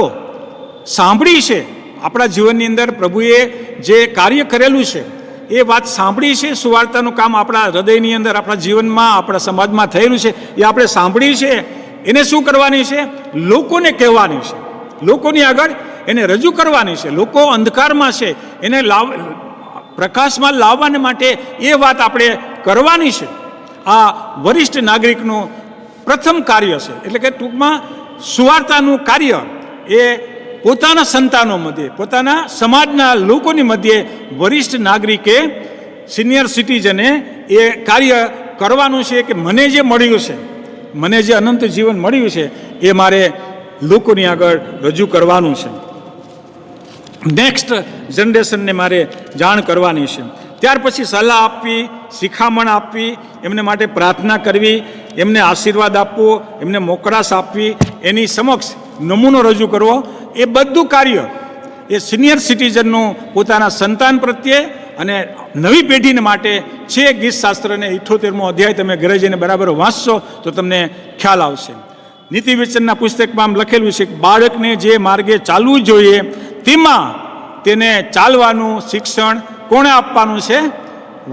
સાંભળી છે, આપણા જીવનની અંદર પ્રભુએ જે કાર્ય કરેલું છે એ વાત સાંભળી છે. સુવાર્તાનું કામ આપણા હૃદયની અંદર, આપણા જીવનમાં, આપણા સમાજમાં થયેલું છે, એ આપણે સાંભળી છે. એને શું કરવાની છે? લોકોને કહેવાની છે, લોકોની આગળ એને રજૂ કરવાની છે. લોકો અંધકારમાં છે, એને પ્રકાશમાં લાવવાને માટે એ વાત આપણે કરવાની છે. આ વરિષ્ઠ નાગરિકનું પ્રથમ કાર્ય છે. એટલે કે ટૂંકમાં સુવાર્તાનું કાર્ય એ પોતાના સંતાનો મધ્યે, પોતાના સમાજના લોકોની મધ્યે વરિષ્ઠ નાગરિકે, સિનિયર સિટીઝને એ કાર્ય કરવાનું છે કે મને જે મળ્યું છે, મને જે અનંત જીવન મળ્યું છે, એ મારે લોકોની આગળ રજૂ કરવાનું છે. નેક્સ્ટ જનરેશનને મારે જાણ કરવાની છે. ત્યાર પછી સલાહ આપવી, શિખામણ આપવી, એમને માટે પ્રાર્થના કરવી, એમને આશીર્વાદ આપવો, એમને મોકળાશ આપવી, એની સમક્ષ નમૂનો રજૂ કરવો, એ બધું કાર્ય એ સિનિયર સિટીઝનનું પોતાના સંતાન પ્રત્યે અને નવી પેઢીને માટે છે ગીતશાસ્ત્રને 78મો અધ્યાય તમે ઘરે જઈને બરાબર વાંચશો તો તમને ખ્યાલ આવશે. નીતિ વિચનના પુસ્તકમાં લખેલું છે કે બાળકને જે માર્ગે ચાલવું જોઈએ તેમાં તેને ચાલવાનું શિક્ષણ કોણે આપવાનું છે?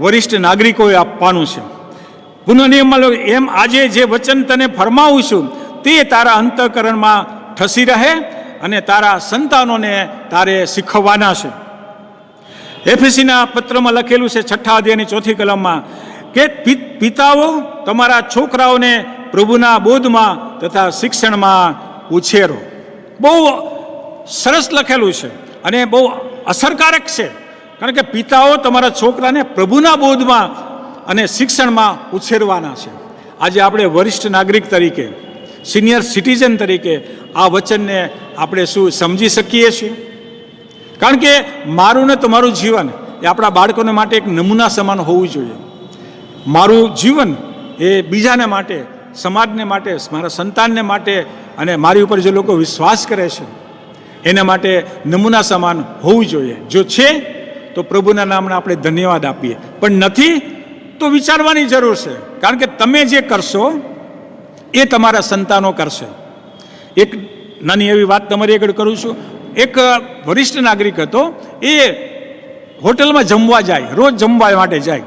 વરિષ્ઠ નાગરિકોએ આપવાનું છે. પુનઃનિયમમાં એમ આજે જે વચન તને ફરમાવું છું તે તારા અંતઃકરણમાં ઠસી રહે અને તારા સંતાનોને તારે શીખવવાના છે. એફએસીના પત્રમાં લખેલું છે 6 અધ્યાયની 4 કલમમાં કે પિતાઓ તમારા છોકરાઓને પ્રભુના બોધમાં તથા શિક્ષણમાં ઉછેરો. બહુ સરસ લખેલું છે અને બહુ અસરકારક છે, કારણ કે પિતાઓ તમારા છોકરાને પ્રભુના બોધમાં અને શિક્ષણમાં ઉછેરવાના છે. આજે આપણે વરિષ્ઠ નાગરિક તરીકે, સિનિયર સિટીઝન તરીકે આ વચનને આપણે શું સમજી શકીએ છીએ? કારણ કે મારું ને તમારું જીવન એ આપણા બાળકોને માટે એક નમૂના સમાન હોવું જોઈએ. મારું જીવન એ બીજાને માટે, સમાજને માટે, મારા સંતાનને માટે અને મારી ઉપર જે લોકો વિશ્વાસ કરે છે એના માટે નમૂના સમાન હોવું જોઈએ. જો છે તો પ્રભુના નામને આપણે ધન્યવાદ આપીએ, પણ નથી તો વિચારવાની જરૂર છે, કારણ કે તમે જે કરશો એ તમારા સંતાનો કરશે. એક નાની એવી વાત તમારી આગળ કરું છું. એક વરિષ્ઠ નાગરિક હતો, એ હોટલમાં જમવા જાય, રોજ જમવા માટે જાય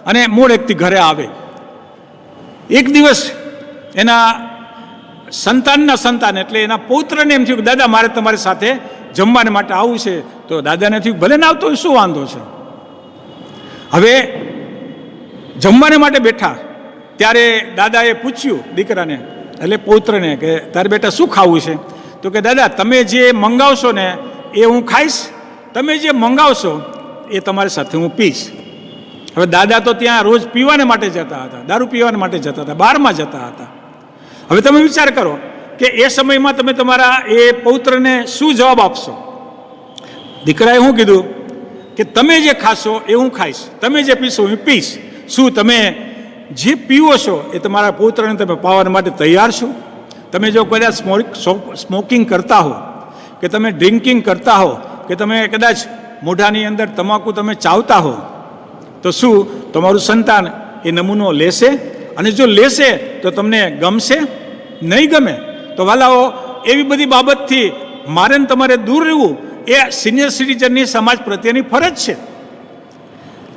અને મોડેકથી ઘરે આવે. એક દિવસ એના સંતાન એટલે એના પૌત્રને એમ થયું કે દાદા મારે તમારી સાથે જમવાને માટે આવવું છે. તો દાદાને થયું ભલે ના આવતો શું વાંધો છે. હવે જમવાને માટે બેઠા ત્યારે દાદાએ પૂછ્યું દીકરાને એટલે પૌત્રને કે તારે બેટા શું ખાવું છે? તો કે દાદા તમે જે મંગાવશો ને એ હું ખાઈશ, તમે જે મંગાવશો એ તમારી સાથે હું પીશ. હવે દાદા તો ત્યાં રોજ પીવાને માટે જતા હતા, દારૂ પીવાને માટે જતા હતા, બારમાં જતા હતા. હવે તમે વિચાર કરો કે એ સમયમાં તમે તમારા એ પૌત્રને શું જવાબ આપશો? દીકરાએ શું કીધું કે તમે જે ખાશો એ હું ખાઈશ, તમે જે પીશો હું પીશ. શું તમે જે પીવો છો એ તમારા પૌત્રને તમે પાવા માટે તૈયાર છો? તમે જો કદાચ સ્મોકિંગ કરતા હો કે તમે ડ્રિંકિંગ કરતા હો કે તમે કદાચ મોઢાની અંદર તમાકુ તમે ચાવતા હો તો શું તમારું સંતાન એ નમૂનો લેશે? અને જો લેશે તો તમને ગમશે? નહીં ગમે. તો વાલાઓ, એવી બધી બાબતથી મારે ને તમારે દૂર રહેવું એ સિનિયર સિટીઝનની સમાજ પ્રત્યેની ફરજ છે.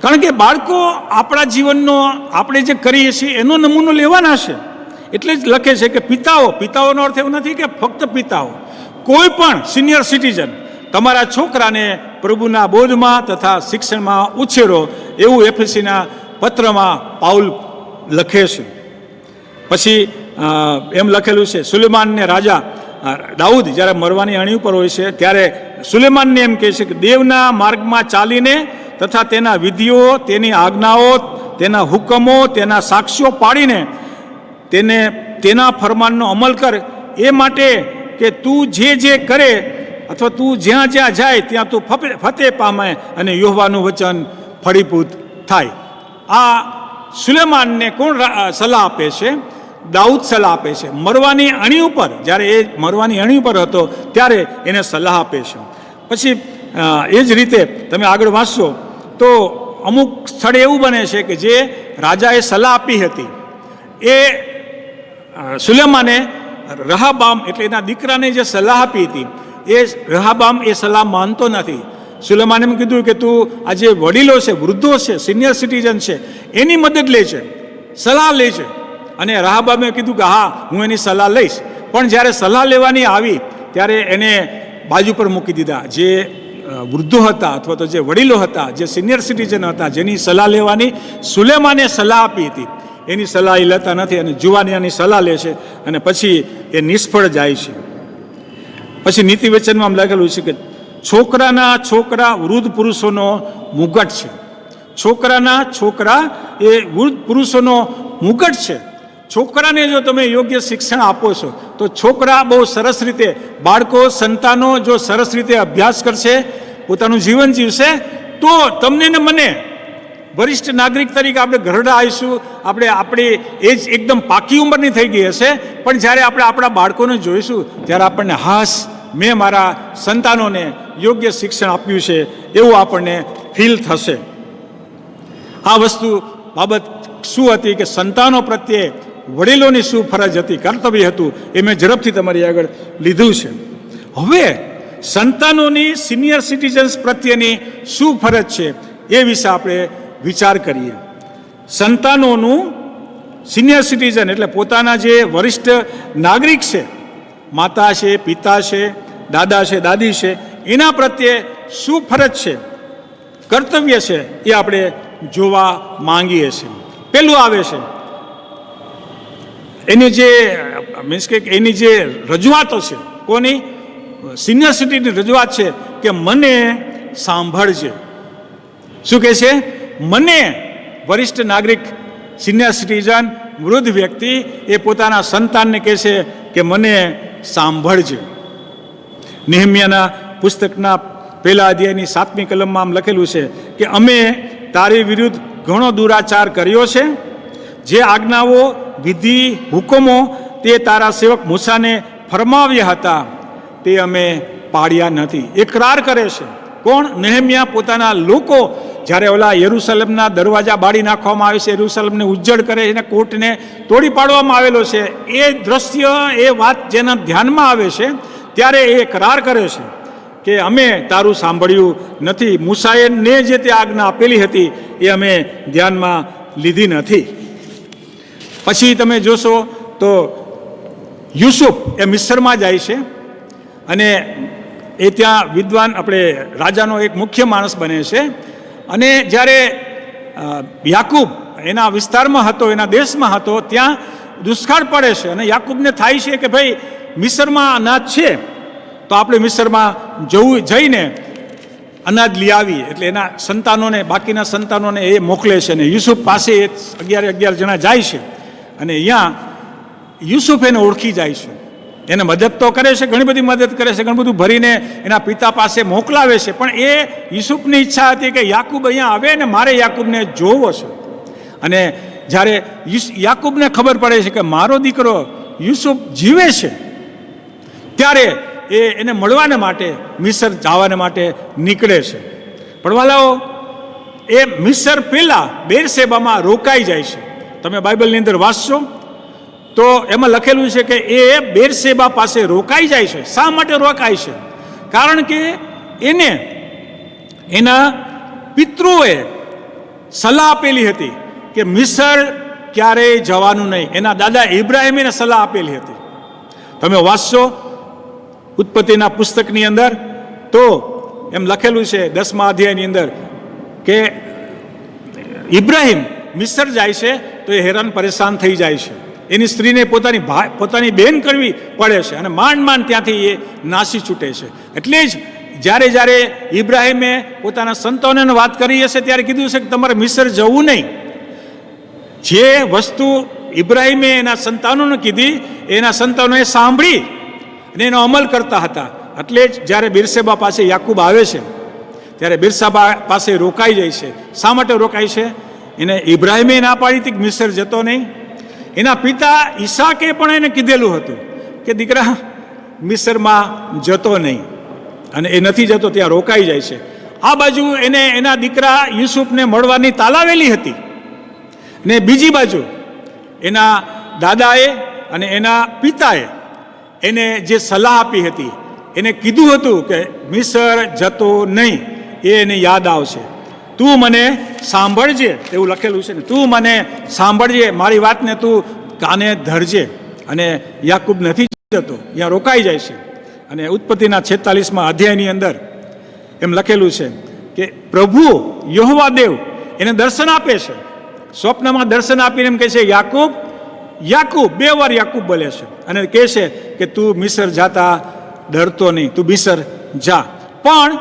કારણ કે બાળકો આપણા જીવનનો આપણે જે કરીએ છીએ એનો નમૂનો લેવાના છે. એટલે જ લખે છે કે પિતાઓનો અર્થ એવું નથી કે ફક્ત પિતાઓ, કોઈ પણ સિનિયર સિટીઝન તમારા છોકરાને પ્રભુના બોધમાં તથા શિક્ષણમાં ઉછેરો, એવું એફએસીના પત્રમાં પાઉલ લખે છે. પછી એમ લખેલું છે, સુલેમાનને રાજા દાઉદ જ્યારે મરવાની અણી ઉપર હોય છે ત્યારે સુલેમાનને એમ કહે છે કે દેવના માર્ગમાં ચાલીને તથા તેના વિધિઓ, તેની આજ્ઞાઓ, તેના હુકમો, તેના સાક્ષીઓ પાડીને તેના ફરમાનનો અમલ કર, એ માટે કે તું જે કરે અથવા તું જ્યાં જાય ત્યાં તું ફતેહ પામે અને યહોવાનું વચન ફળીભૂત થાય. આ સુલેમાનને કોણ સલાહ આપે છે? દાઉદ સલાહ આપે છે. મરવાની અણી ઉપર, જ્યારે એ મરવાની અણી ઉપર હતો ત્યારે એને સલાહ આપે છે. પછી એ જ રીતે તમે આગળ વાંચશો તો અમુક સ્થળે એવું બને છે કે જે રાજાએ સલાહ આપી હતી એ સુલેમાને રહબામ એટલે એના દીકરાને જે સલાહ આપી હતી એ રહબામ એ સલાહ માનતો નથી. સુલેમાને એમ કીધું કે તું આ જે વડીલો છે, વૃદ્ધો છે, સિનિયર સિટીઝન છે, એની મદદ લે છે, સલાહ લે છે. અને રહબામે કીધું કે હા હું એની સલાહ લઈશ. પણ જ્યારે સલાહ લેવાની આવી ત્યારે એને બાજુ પર મૂકી દીધા. જે વૃદ્ધો હતા અથવા તો જે વડીલો હતા, જે સિનિયર સિટીઝન હતા, જેની સલાહ લેવાની સુલેમાને સલાહ આપી હતી, એની સલાહ એ લેતા નથી અને જુવાનિયાની સલાહ લે છે અને પછી એ નિષ્ફળ જાય છે. પછી નીતિ વચનમાં લખેલું છે કે છોકરા વૃદ્ધ પુરુષોનો મુગટ છે. છોકરા એ વૃદ્ધ પુરુષોનો મુગટ છે. છોકરાને જો તમે યોગ્ય શિક્ષણ આપો છો તો છોકરા બહુ સરસ રીતે, બાળકો, સંતાનો જો સરસ રીતે અભ્યાસ કરશે, પોતાનું જીવન જીવશે તો તમને ને મને વરિષ્ઠ નાગરિક તરીકે આપણે ઘરડા આવીશું, આપણી એજ એકદમ પાકી ઉંમરની થઈ ગઈ હશે, પણ જ્યારે આપણે આપણા બાળકોને જોઈશું ત્યારે આપણને મેં મારા સંતાનોને યોગ્ય શિક્ષણ આપ્યું છે એવું આપણને ફીલ થશે. આ વસ્તુ બાબત શું હતી કે સંતાનો પ્રત્યે વડીલોની શું ફરજ હતી, કર્તવ્ય હતું, એ મેં ઝડપથી તમારી આગળ લીધું છે. હવે સંતાનોની સિનિયર સિટીઝન્સ પ્રત્યેની શું ફરજ છે એ વિશે આપણે વિચાર કરીએ. સંતાનોનું સિનિયર સિટીઝન એટલે પોતાના જે વરિષ્ઠ નાગરિક છે, માતા છે, પિતા છે, દાદા છે, દાદી છે, એના પ્રત્યે શું ફરજ છે, કર્તવ્ય છે, એ આપણે જોવા માંગીએ છીએ. પેલું આવે છે એની જે મીન્સ કે એની જે રજૂઆતો છે, કોની? સિનિયર સિટીની રજૂઆત છે કે મને સાંભળજે. શું કહે છે? મને વરિષ્ઠ નાગરિક, સિનિયર સિટીઝન, વૃદ્ધ વ્યક્તિ એ પોતાના સંતાનને કહે છે કે મને સાંભળજે. નેહમ્યાના પુસ્તકના પહેલા અધ્યાયની 7મી કલમમાં આમ લખેલું છે કે અમે તારી વિરુદ્ધ ઘણો દુરાચાર કર્યો છે. જે આજ્ઞાઓ, વિધિ, હુકમો તે તારા સેવક મૂસાને ફરમાવ્યા હતા તે અમે પાળ્યા નથી. એ કરાર કરે છે. કોણ? નેહમ્યા પોતાના લોકો જ્યારે ઓલા યરૂશલેમના દરવાજા બાળી નાખવામાં આવે છે, યરૂશલેમને ઉજ્જડ કરે છે, કોટને તોડી પાડવામાં આવેલો છે, એ દ્રશ્ય, એ વાત જેના ધ્યાનમાં આવે છે ત્યારે એ કરાર કરે છે કે અમે તારું સાંભળ્યું નથી. મૂસાએ ને જે તે આજ્ઞા આપેલી હતી એ અમે ધ્યાનમાં લીધી નથી. પછી તમે જોશો તો યુસુફ એ મિસ્રમાં જાય છે અને એ ત્યાં વિદ્વાન આપણે રાજાનો એક મુખ્ય માણસ બને છે. અને જ્યારે યાકૂબ એના વિસ્તારમાં હતો, એના દેશમાં હતો, ત્યાં દુષ્કાળ પડે છે અને યાકૂબને થાય છે કે ભાઈ મિસ્રમાં અનાજ છે તો આપણે મિસ્રમાં જઈને અનાજ લઈ આવીએ. એટલે એના સંતાનોને, બાકીના સંતાનોને એ મોકલે છે. અને યુસુફ પાસે 11 જણા જાય છે અને અહીંયા યુસુફ એને ઓળખી જાય છે. એને મદદ તો કરે છે, ઘણી બધી મદદ કરે છે, ઘણું બધું ભરીને એના પિતા પાસે મોકલાવે છે. પણ એ યુસુફની ઈચ્છા હતી કે યાકૂબ અહીંયા આવે ને મારે યાકૂબને જોવો છે. અને જ્યારે યાકૂબને ખબર પડે છે કે મારો દીકરો યુસુફ જીવે છે ત્યારે એને મળવાને માટે મિસર જવાને માટે નીકળે છે. પડવાલાઓ, એ મિસર પહેલાં બેરશેબામાં રોકાઈ જાય છે. તમે બાઇબલની અંદર વાંચશો તો એમાં લખેલું છે કે એ બેરશેબા પાસે રોકાઈ જાય છે. શા માટે રોકાય છે? કારણ કે એને એના પિતૃઓએ સલાહ આપેલી હતી કે મિસર ક્યારેય જવાનું નહીં. એના દાદા ઇબ્રાહિમે એને સલાહ આપેલી હતી. તમે વાંચશો ઉત્પત્તિના પુસ્તકની અંદર તો એમ લખેલું છે 10મા અધ્યાયની અંદર કે ઇબ્રાહિમ મિસર જાય છે તો એ હેરાન પરેશાન થઈ જાય છે. એની સ્ત્રીને પોતાની બહેન કરવી પડે છે અને માંડ ત્યાંથી એ નાસી છૂટે છે. એટલે જ જ્યારે ઇબ્રાહિમે પોતાના સંતાનોને વાત કરી હશે ત્યારે કીધું છે કે તમારે મિસર જવું નહીં. જે વસ્તુ ઇબ્રાહિમે એના સંતાનોને કીધી એના સંતાનોએ સાંભળી અને એનો અમલ કરતા હતા. એટલે જ જ્યારે બિરસેબા પાસે યાકૂબ આવે છે ત્યારે બિરસેબા પાસે રોકાઈ જાય છે. શા માટે રોકાય છે? એને ઇબ્રાહિમે ના પાડી હતી કે મિસર જતો નહીં. એના પિતા ઈસાકે પણ એને કીધેલું હતું કે દીકરા મિસરમાં જતો નહીં, અને એ નથી જતો, ત્યાં રોકાઈ જાય છે. આ બાજુ એને એના દીકરા યુસુફને મળવાની તાલાવેલી હતી ને બીજી બાજુ એના દાદાએ અને એના પિતાએ એને જે સલાહ આપી હતી, એને કીધું હતું કે મિસર જતો નહીં, એ એને યાદ આવશે. તું મને સાંભળજે, એવું લખેલું છે ને, તું મને સાંભળજે, મારી વાતને તું કાને ધરજે. અને યાકૂબ નથી જતો, ત્યાં રોકાઈ જાય છે. અને ઉત્પત્તિના 46મા અધ્યાયની અંદર એમ લખેલું છે કે પ્રભુ યહોવા દેવ એને દર્શન આપે છે. સ્વપ્નમાં દર્શન આપીને એમ કહે છે યાકૂબ, યાકૂબ, 2 વાર યાકૂબ બોલે છે અને કહે છે કે તું મિસર જાતા ડરતો નહીં, તું મિસર જા. પણ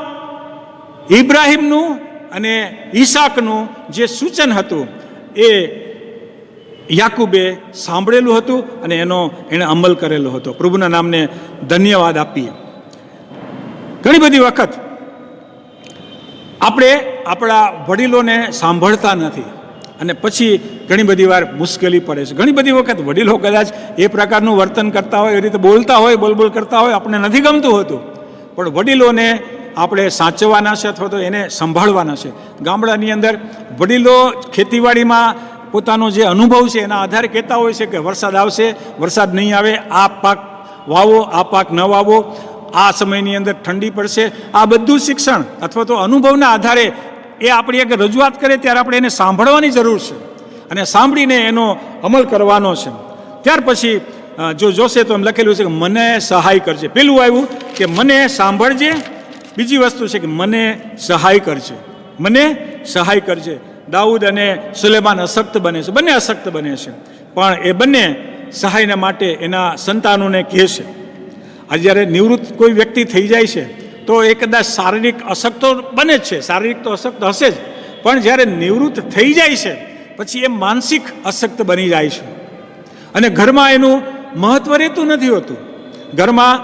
ઇબ્રાહિમનું અને ઈસાકનું જે સૂચન હતું એ યાકૂબે સાંભળેલું હતું અને એણે અમલ કરેલો હતો. પ્રભુના નામને ધન્યવાદ આપીએ. ઘણી બધી વખત આપણે આપણા વડીલોને સાંભળતા નથી અને પછી ઘણી બધી વાર મુશ્કેલી પડે છે. ઘણી બધી વખત વડીલો કદાચ એ પ્રકારનું વર્તન કરતા હોય, એ રીતે બોલતા હોય, બોલ કરતા હોય, આપણને નથી ગમતું હોતું, પણ વડીલોને આપણે સાચવવાના છે અથવા તો એને સંભાળવાના છે. ગામડાની અંદર વડીલો ખેતીવાડીમાં પોતાનો જે અનુભવ છે એના આધારે કહેતા હોય છે કે વરસાદ આવશે, વરસાદ નહીં આવે, આ પાક વાવો, આ પાક ન વાવો, આ સમયની અંદર ઠંડી પડશે. આ બધું શિક્ષણ અથવા તો અનુભવના આધારે એ આપણી એક રજૂઆત કરે ત્યારે આપણે એને સાંભળવાની જરૂર છે અને સાંભળીને એનો અમલ કરવાનો છે. ત્યાર પછી જો જોશે તો એમ લખેલું છે કે મને સહાય કરજે. પેલું આવ્યું કે મને સાંભળજે, બીજી વસ્તુ છે કે મને સહાય કરજે. મને સહાય કરજે. દાઉદ અને સુલેમાન અશક્ત બને છે, બંને અશક્ત બને છે, પણ એ બંને સહાયના માટે એના સંતાનોને કહે છે. આજે જ્યારે નિવૃત્ત કોઈ વ્યક્તિ થઈ જાય છે તો એ કદાચ શારીરિક અશક્ત તો બને જ છે, શારીરિક તો અશક્ત હશે જ, પણ જ્યારે નિવૃત્ત થઈ જાય છે પછી એ માનસિક અશક્ત બની જાય છે અને ઘરમાં એનું મહત્વ રહેતું નથી હોતું. ઘરમાં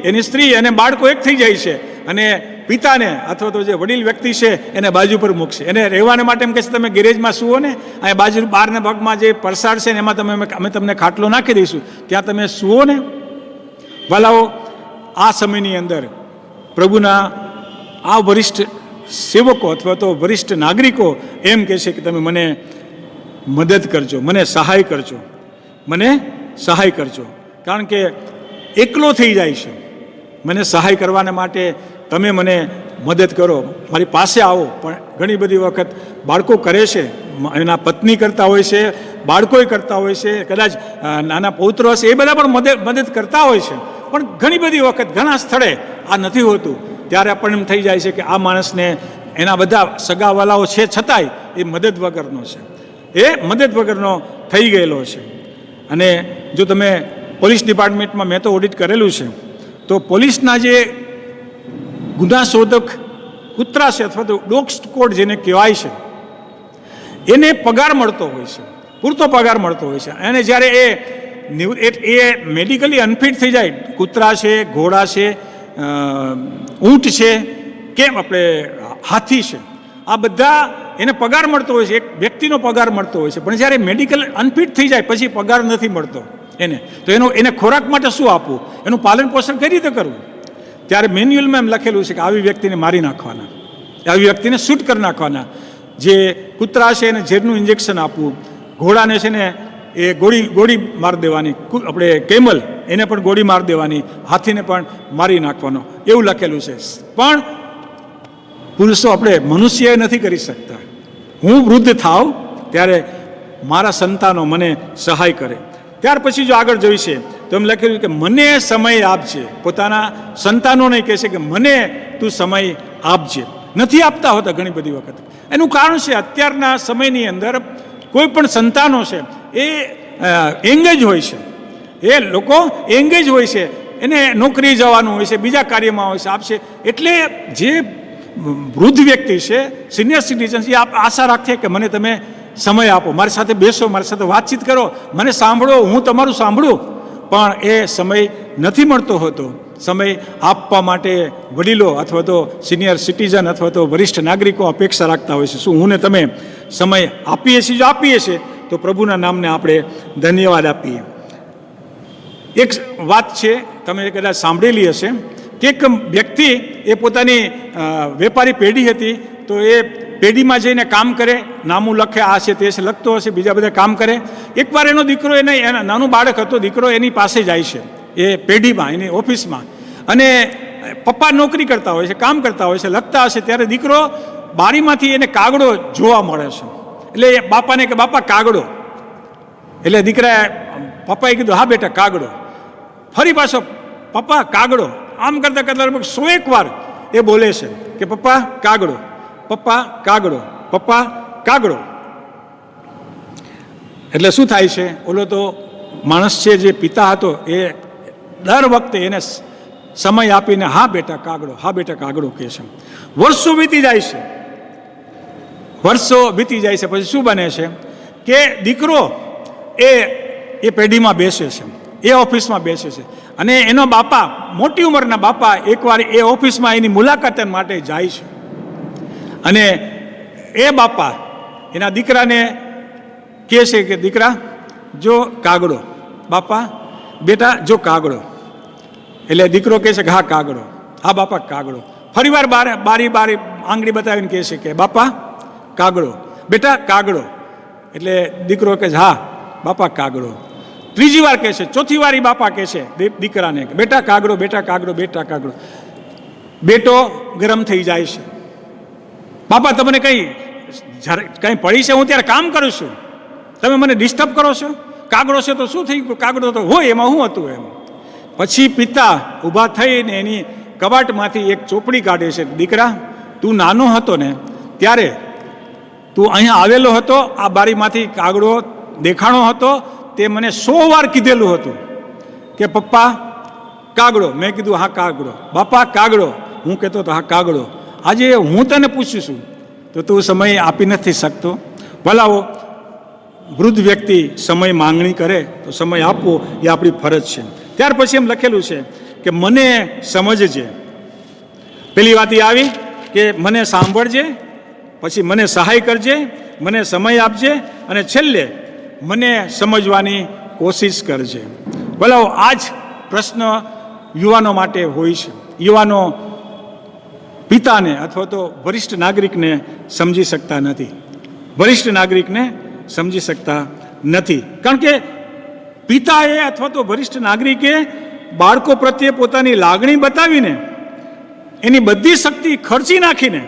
એની સ્ત્રી અને બાળકો એક થઈ જાય છે અને પિતાને અથવા તો જે વડીલ વ્યક્તિ છે એને બાજુ પર મૂકશે. એને રહેવાને માટે એમ કહે છે તમે ગેરેજમાં સુવો ને, અહીંયા બાજુ બહારના ભાગમાં જે પરસાડ છે ને એમાં અમે તમને ખાટલો નાખી દઈશું, ત્યાં તમે સુવો ને. વાલાઓ, આ સમયની અંદર પ્રભુના આ વરિષ્ઠ સેવકો અથવા તો વરિષ્ઠ નાગરિકો એમ કહે છે કે તમે મને મદદ કરજો, મને સહાય કરજો, મને સહાય કરજો. કારણ કે એકલો થઈ જાય છે. મને સહાય કરવાના માટે તમે મને મદદ કરો, મારી પાસે આવો. પણ ઘણી બધી વખત બાળકો કરે છે, એના પત્ની કરતા હોય છે, બાળકોય કરતા હોય છે, કદાચ નાના પૌત્રો હશે એ બધા પણ મદદ કરતા હોય છે, પણ ઘણી બધી વખત ઘણા સ્થળે આ નથી હોતું. ત્યારે આપણને એમ થઈ જાય છે કે આ માણસને એના બધા સગાવાલાઓ છે છતાંય એ મદદ વગરનો છે, એ મદદ વગરનો થઈ ગયેલો છે. અને જો તમે પોલીસ ડિપાર્ટમેન્ટમાં મેં તો ઓડિટ કરેલું છે તો પોલીસના જે ગુનાશોધક કૂતરા છે અથવા તો ડોગ સ્ક્વોડ જેને કહેવાય છે એને પગાર મળતો હોય છે, પૂરતો પગાર મળતો હોય છે. અને જ્યારે એ મેડિકલી અનફિટ થઈ જાય, કૂતરા છે, ઘોડા છે, ઊંટ છે, કેમ આપણે હાથી છે, આ બધા એને પગાર મળતો હોય છે, એક વ્યક્તિનો પગાર મળતો હોય છે. પણ જ્યારે મેડિકલ અનફિટ થઈ જાય પછી પગાર નથી મળતો એને, તો એને ખોરાક માટે શું આપવું, એનું પાલન પોષણ કઈ રીતે કરવું? ત્યારે મેન્યુઅલમાં એમ લખેલું છે કે આવી વ્યક્તિને મારી નાખવાના, આવી વ્યક્તિને શૂટ કરી નાખવાના. જે કૂતરા છે એને ઝેરનું ઇન્જેક્શન આપવું, ઘોડાને છે ને એ ગોળી મારી દેવાની, આપણે કેમલ એને પણ ગોળી મારી દેવાની, હાથીને પણ મારી નાખવાનો, એવું લખેલું છે. પણ પુરુષો આપણે મનુષ્ય નથી કરી શકતા. હું વૃદ્ધ થાવ ત્યારે મારા સંતાનો મને સહાય કરે. ત્યાર પછી જો આગળ જોઈશે તો એમ લખેલું કે મને સમય આપજે. પોતાના સંતાનોને કહે છે કે મને તું સમય આપજે. નથી આપતા હોતા ઘણી બધી વખત. એનું કારણ છે અત્યારના સમયની અંદર કોઈ પણ સંતાનો છે એ એંગેજ હોય છે, એ લોકો એંગેજ હોય છે, એને નોકરી જવાનું હોય છે, બીજા કાર્યમાં હોય છે, આપશે. એટલે જે વૃદ્ધ વ્યક્તિ છે, સિનિયર સિટીઝન છે, આશા રાખે કે મને તમે સમય આપો, મારી સાથે બેસો, મારી સાથે વાતચીત કરો, મને સાંભળો, હું તમારું સાંભળું. પણ એ સમય નથી મળતો હોતો. સમય આપવા માટે વડીલો અથવા તો સિનિયર સિટીઝન અથવા તો વરિષ્ઠ નાગરિકો અપેક્ષા રાખતા હોય છે. શું હું ને તમે સમય આપીએ છીએ? જો આપીએ છીએ તો પ્રભુના નામને આપણે ધન્યવાદ આપીએ. એક વાત છે, તમે કદાચ સાંભળેલી હશે કે એક વ્યક્તિ એ પોતાની વેપારી પેઢી હતી, તો એ પેઢીમાં જઈને કામ કરે, નામું લખે, આ છે તે છે લખતો હશે, બીજા બધા કામ કરે. એકવાર એનો દીકરો એના નાનું બાળક હતો, દીકરો એની પાસે જાય છે એ પેઢીમાં, એની ઓફિસમાં, અને પપ્પા નોકરી કરતા હોય છે, કામ કરતા હોય છે, લખતા હશે, ત્યારે દીકરો બારીમાંથી એને કાગડો જોવા મળે છે. એટલે એ બાપાને કે બાપા કાગડો. એટલે પપ્પાએ કીધું હા બેટા કાગડો. ફરી પાછો પપ્પા કાગડો. આમ કરતાં કરતાં લગભગ 100 વાર એ બોલે છે કે પપ્પા કાગડો, પપ્પા કાગડો, પપ્પા કાગડો. એટલે શું થાય છે? ઓલો તો માણસ છે જે પિતા હતો એ દર વખતે એને સમય આપીને હા બેટા કાગડો, હા બેટા કાગડો કહે છે. વર્ષો વીતી જાય છે, વર્ષો વીતી જાય છે. પછી શું બને છે કે દીકરો એ પેઢીમાં બેસે છે, એ ઓફિસમાં બેસે છે, અને એનો બાપા, મોટી ઉંમરના બાપા, એકવાર એ ઓફિસમાં એની મુલાકાત માટે જાય છે. અને એ બાપા એના દીકરાને કહે છે કે દીકરા જો કાગડો, બાપા બેટા જો કાગડો. એટલે દીકરો કહે છે કે હા કાગડો, હા બાપા કાગડો. ફરીવાર બારી આંગળી બતાવીને કહે છે કે બાપા કાગડો, બેટા કાગડો. એટલે દીકરો કહે છે હા બાપા કાગડો. ત્રીજી વાર કહે છે, ચોથી વાર બાપા કહે છે દીકરાને કે બેટા કાગડો, બેટા કાગડો, બેટા કાગડો. બેટો ગરમ થઈ જાય છે. બાપા તમને કંઈ પડી છે? હું ત્યારે કામ કરું છું, તમે મને ડિસ્ટર્બ કરો છો? કાગડો છે તો શું થઈ ગયું? કાગડો તો હોય, એમાં શું હતું એમ. પછી પિતા ઊભા થઈને એની કબાટમાંથી એક ચોપડી કાઢે છે. દીકરા, તું નાનો હતો ને ત્યારે તું અહીંયા આવેલો હતો, આ બારીમાંથી કાગડો દેખાણો હતો, તે મને 100 વાર કીધેલું હતું કે પપ્પા કાગડો. મેં કીધું હા કાગડો. બાપા કાગડો. હું કહેતો હતો હા કાગડો. આજે હું તને પૂછું છું તો તું સમય આપી નથી શકતો. ભલાવો વૃદ્ધ વ્યક્તિ સમય માંગણી કરે તો સમય આપવો એ આપણી ફરજ છે. ત્યાર પછી એમ લખેલું છે કે મને સમજજે. પેલી વાત એ આવી કે મને સાંભળજે, પછી મને સહાય કરજે, મને સમય આપજે, અને છેલ્લે મને સમજવાની કોશિશ કરજે. ભલાવો આ જ પ્રશ્ન યુવાનો માટે હોય છે. યુવાનો પિતાને અથવા તો વરિષ્ઠ નાગરિકને સમજી શકતા નથી. વરિષ્ઠ નાગરિકને સમજી શકતા નથી કારણ કે પિતાએ અથવા તો વરિષ્ઠ નાગરિકે બાળકો પ્રત્યે પોતાની લાગણી બતાવીને એની બધી શક્તિ ખર્ચી નાખીને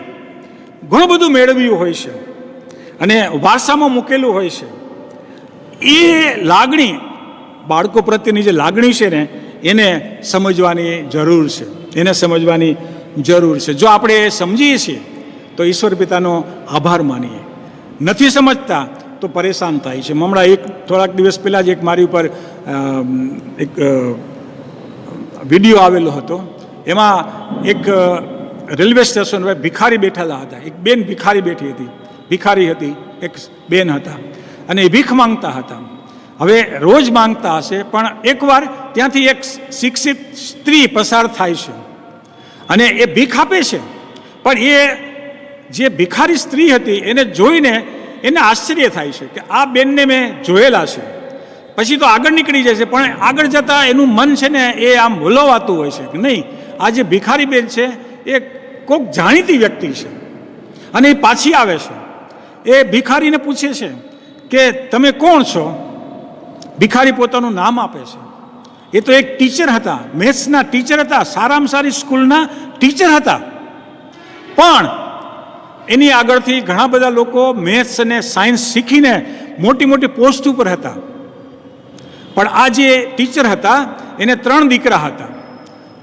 ઘણું બધું મેળવ્યું હોય છે અને વારસામાં મૂકેલું હોય છે. એ લાગણી, બાળકો પ્રત્યેની જે લાગણી છે ને, એને સમજવાની જરૂર છે. એને સમજવાની જરૂર છે. જો આપણે એ સમજીએ છીએ તો ઈશ્વર પિતાનો આભાર માનીએ. નથી સમજતા તો પરેશાન થાય છે. હમણાં થોડાક દિવસ પહેલાં જ એક મારી ઉપર એક વિડીયો આવેલો હતો. એમાં એક રેલવે સ્ટેશન પર ભિખારી બેઠેલા હતા. એક બેન ભિખારી બેઠી હતી, ભિખારી હતી, એક બેન હતા અને એ ભીખ માંગતા હતા. હવે રોજ માંગતા હશે, પણ એકવાર ત્યાંથી એક શિક્ષિત સ્ત્રી પસાર થાય છે અને એ ભીખ આપે છે. પણ એ જે ભિખારી સ્ત્રી હતી એને જોઈને એને આશ્ચર્ય થાય છે કે આ બેનને મેં જોયેલા છે. પછી તો આગળ નીકળી જાય છે, પણ આગળ જતાં એનું મન છે ને એ આમ ભૂલવાતું હોય છે કે નહીં, આ જે ભિખારી બેન છે એ કોઈક જાણીતી વ્યક્તિ છે. અને એ પાછી આવે છે. એ ભિખારીને પૂછે છે કે તમે કોણ છો? ભિખારી પોતાનું નામ આપે છે. એ તો એક ટીચર હતા, મેથ્સના ટીચર હતા, સારામાં સારી સ્કૂલના ટીચર હતા. પણ એની આગળથી ઘણા બધા લોકો મેથ્સ અને સાયન્સ શીખીને મોટી મોટી પોસ્ટ ઉપર હતા. પણ આ જે ટીચર હતા એને 3 દીકરા હતા.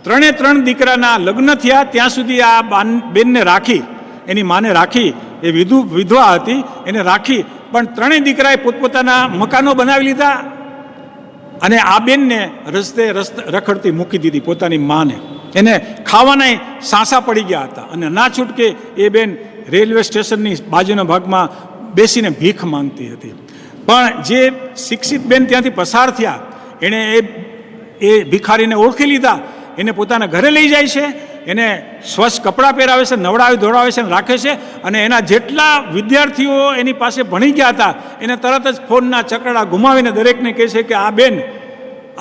3 દીકરાના લગ્ન થયા ત્યાં સુધી આ બેનને રાખી, એની માને રાખી. એ વિધવા હતી, એને રાખી. પણ 3 દીકરાએ પોતપોતાના મકાનો બનાવી લીધા અને આ બેનને રસ્તે રખડતી મૂકી દીધી, પોતાની માને. એને ખાવાના સાંસા પડી ગયા હતા અને ના છૂટકે એ બેન રેલવે સ્ટેશનની બાજુના ભાગમાં બેસીને ભીખ માંગતી હતી. પણ જે શિક્ષિત બેન ત્યાંથી પસાર થયા એણે એ ભિખારીને ઓળખી લીધા, એને પોતાના ઘરે લઈ જાય છે, એને સ્વચ્છ કપડાં પહેરાવે છે, નવડાવી ધોળાવે છે, રાખે છે. અને એના જેટલા વિદ્યાર્થીઓ એની પાસે ભણી ગયા હતા એને તરત જ ફોનના ચકડા ઘુમાવીને દરેકને કહે છે કે આ બેન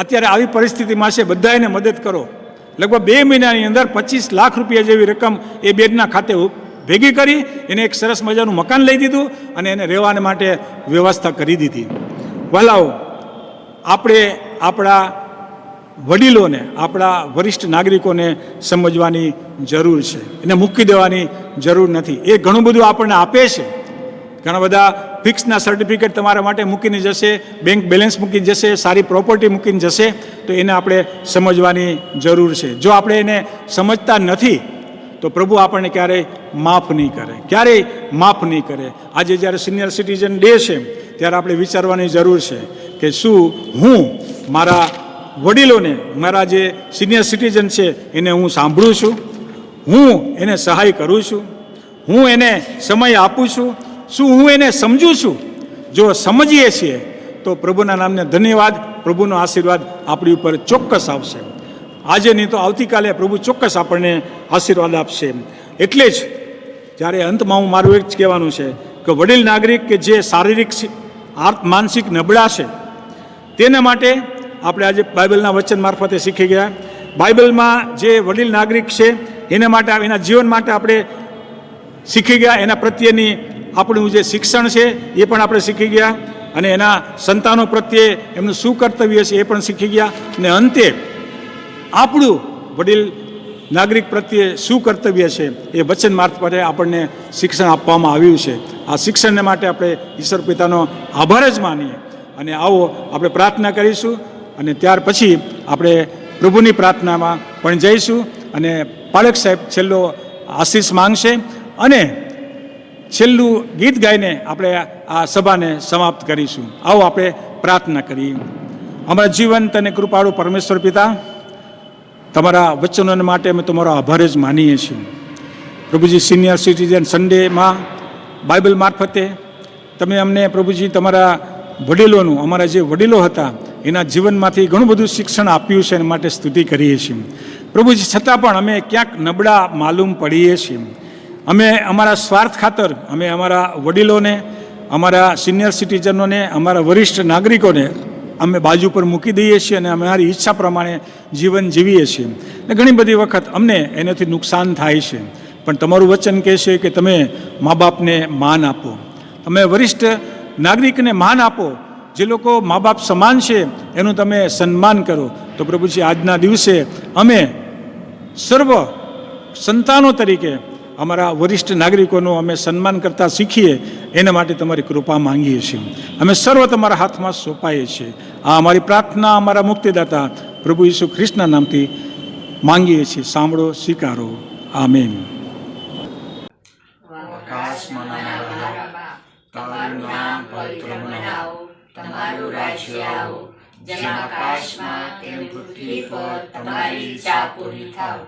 અત્યારે આવી પરિસ્થિતિમાં છે, બધા એને મદદ કરો. લગભગ 2 મહિનાની અંદર 25 લાખ રૂપિયા જેવી રકમ એ બેનના ખાતે ભેગી કરી એને એક સરસ મજાનું મકાન લઈ દીધું અને એને રહેવાને માટે વ્યવસ્થા કરી દીધી. વલાઓ, આપણે આપણા વડીલોને, આપણા વરિષ્ઠ નાગરિકોને સમજવાની જરૂર છે. એને મૂકી દેવાની જરૂર નથી. એ ઘણું બધું આપણને આપે છે. ઘણા બધા ફિક્સના સર્ટિફિકેટ તમારા માટે મૂકીને જશે, બેંક બેલેન્સ મૂકીને જશે, સારી પ્રોપર્ટી મૂકીને જશે. તો એને આપણે સમજવાની જરૂર છે. જો આપણે એને સમજતા નથી તો પ્રભુ આપણને ક્યારેય માફ નહીં કરે, ક્યારેય માફ નહીં કરે. આજે જ્યારે સિનિયર સિટીઝન ડે છે ત્યારે આપણે વિચારવાની જરૂર છે કે શું હું મારા વડીલોને, મારા જે સિનિયર સિટીઝન છે એને હું સાંભળું છું, હું એને સહાય કરું છું, હું એને સમય આપું છું, શું હું એને સમજું છું? જો સમજીએ છીએ તો પ્રભુના નામને ધન્યવાદ, પ્રભુનો આશીર્વાદ આપણી ઉપર ચોક્કસ આવશે. આજે નહીં તો આવતીકાલે પ્રભુ ચોક્કસ આપણને આશીર્વાદ આપશે. એટલે જ જ્યારે અંતમાં હું મારું એક જ કહેવાનું છે કે વડીલ નાગરિક કે જે શારીરિક માનસિક નબળા છે તેના માટે આપણે આજે બાઇબલના વચન મારફતે શીખી ગયા. બાઇબલમાં જે વડીલ નાગરિક છે એના માટે એના જીવન માટે આપણે શીખી ગયા, એના પ્રત્યેની આપણું જે શિક્ષણ છે એ પણ આપણે શીખી ગયા, અને એના સંતાનો પ્રત્યે એમનું શું કર્તવ્ય છે એ પણ શીખી ગયા, અને અંતે આપણું વડીલ નાગરિક પ્રત્યે શું કર્તવ્ય છે એ વચન મારફતે આપણને શિક્ષણ આપવામાં આવ્યું છે. આ શિક્ષણને માટે આપણે ઈશ્વર પિતાનો આભાર જ માનીએ. અને આવો આપણે પ્રાર્થના કરીશું, અને ત્યાર પછી આપણે પ્રભુની પ્રાર્થનામાં પણ જઈશું, અને પાળક સાહેબ છેલ્લો આશીષ માંગશે, અને છેલ્લું ગીત ગાઈને આપણે આ સભાને સમાપ્ત કરીશું. આવો આપણે પ્રાર્થના કરીએ. અમારા જીવંત અને કૃપાળુ પરમેશ્વર પિતા, તમારા વચનોને માટે અમે તમારો આભાર જ માનીએ છીએ. પ્રભુજી, સિનિયર સિટીઝન સન્ડેમાં બાઇબલ મારફતે તમે અમને પ્રભુજી તમારા વડીલોનું, અમારા જે વડીલો હતા એના જીવનમાંથી ઘણું બધું શિક્ષણ આપ્યું છે, એના માટે સ્તુતિ કરીએ છીએ. પ્રભુજી, છતાં પણ અમે ક્યાંક નબળા માલુમ પડીએ છીએ. અમે અમારા સ્વાર્થ ખાતર અમે અમારા વડીલોને, અમારા સિનિયર સિટીઝનોને, અમારા વરિષ્ઠ નાગરિકોને અમે બાજુ પર મૂકી દઈએ છીએ, અને અમારી ઈચ્છા પ્રમાણે જીવન જીવીએ છીએ. અને ઘણી બધી વખત અમને એનાથી નુકસાન થાય છે. પણ તમારું વચન કહે છે કે તમે મા બાપને માન આપો, તમે વરિષ્ઠ નાગરિકને માન આપો, જે લોકો મા બાપ સમાન છે એનું તમે સન્માન કરો. તો પ્રભુજી, આજના દિવસે અમે સર્વ સંતાનો તરીકે અમારા વરિષ્ઠ નાગરિકોનું અમે સન્માન કરતા શીખીએ, એના માટે તમારી કૃપા માંગીએ છીએ. અમે સર્વ તમારા હાથમાં સોંપાઈએ છીએ. આ અમારી પ્રાર્થના અમારા મુક્તિદાતા પ્રભુ ઈસુ ખ્રિસ્તના નામથી માંગીએ છીએ. સાંભળો, સ્વીકારો. આમેન. તારું નામ પવિત્ર બનાવો, તમારું રાજ્ય આવો, જેમ આકાશમાં તેમ પૃથ્વી પર તમારી ઈચ્છા પૂરી થાવ.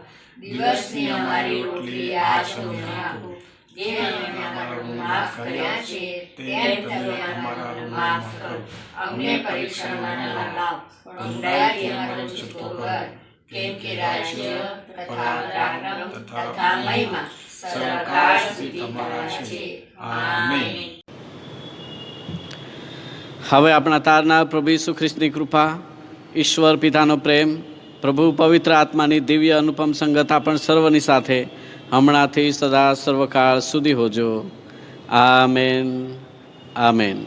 દિવસની અમારી રોટલી આજ અમને આપો, જેમ અમે અમારું માફ કર્યા છે તેમ તમે અમારું માફ કરો. અમને પરીક્ષણમાં ન લાવ, પણ ઊંડાઈથી અમારો છૂટકો કર. કેમ કે રાજ્ય તથા પરાક્રમ તથા મહિમા સદાકાળ સુધી તમારા છે. આમેન. હવે આપણા તારનાર પ્રભુ ઈસુ ખ્રિસ્તની કૃપા, ઈશ્વર પિતાનો પ્રેમ, પ્રભુ પવિત્ર આત્માની દિવ્ય અનુપમ સંગત આપણ સર્વની સાથે હમણાંથી સદા સર્વકાળ સુધી હોજો. આમેન. આમેન.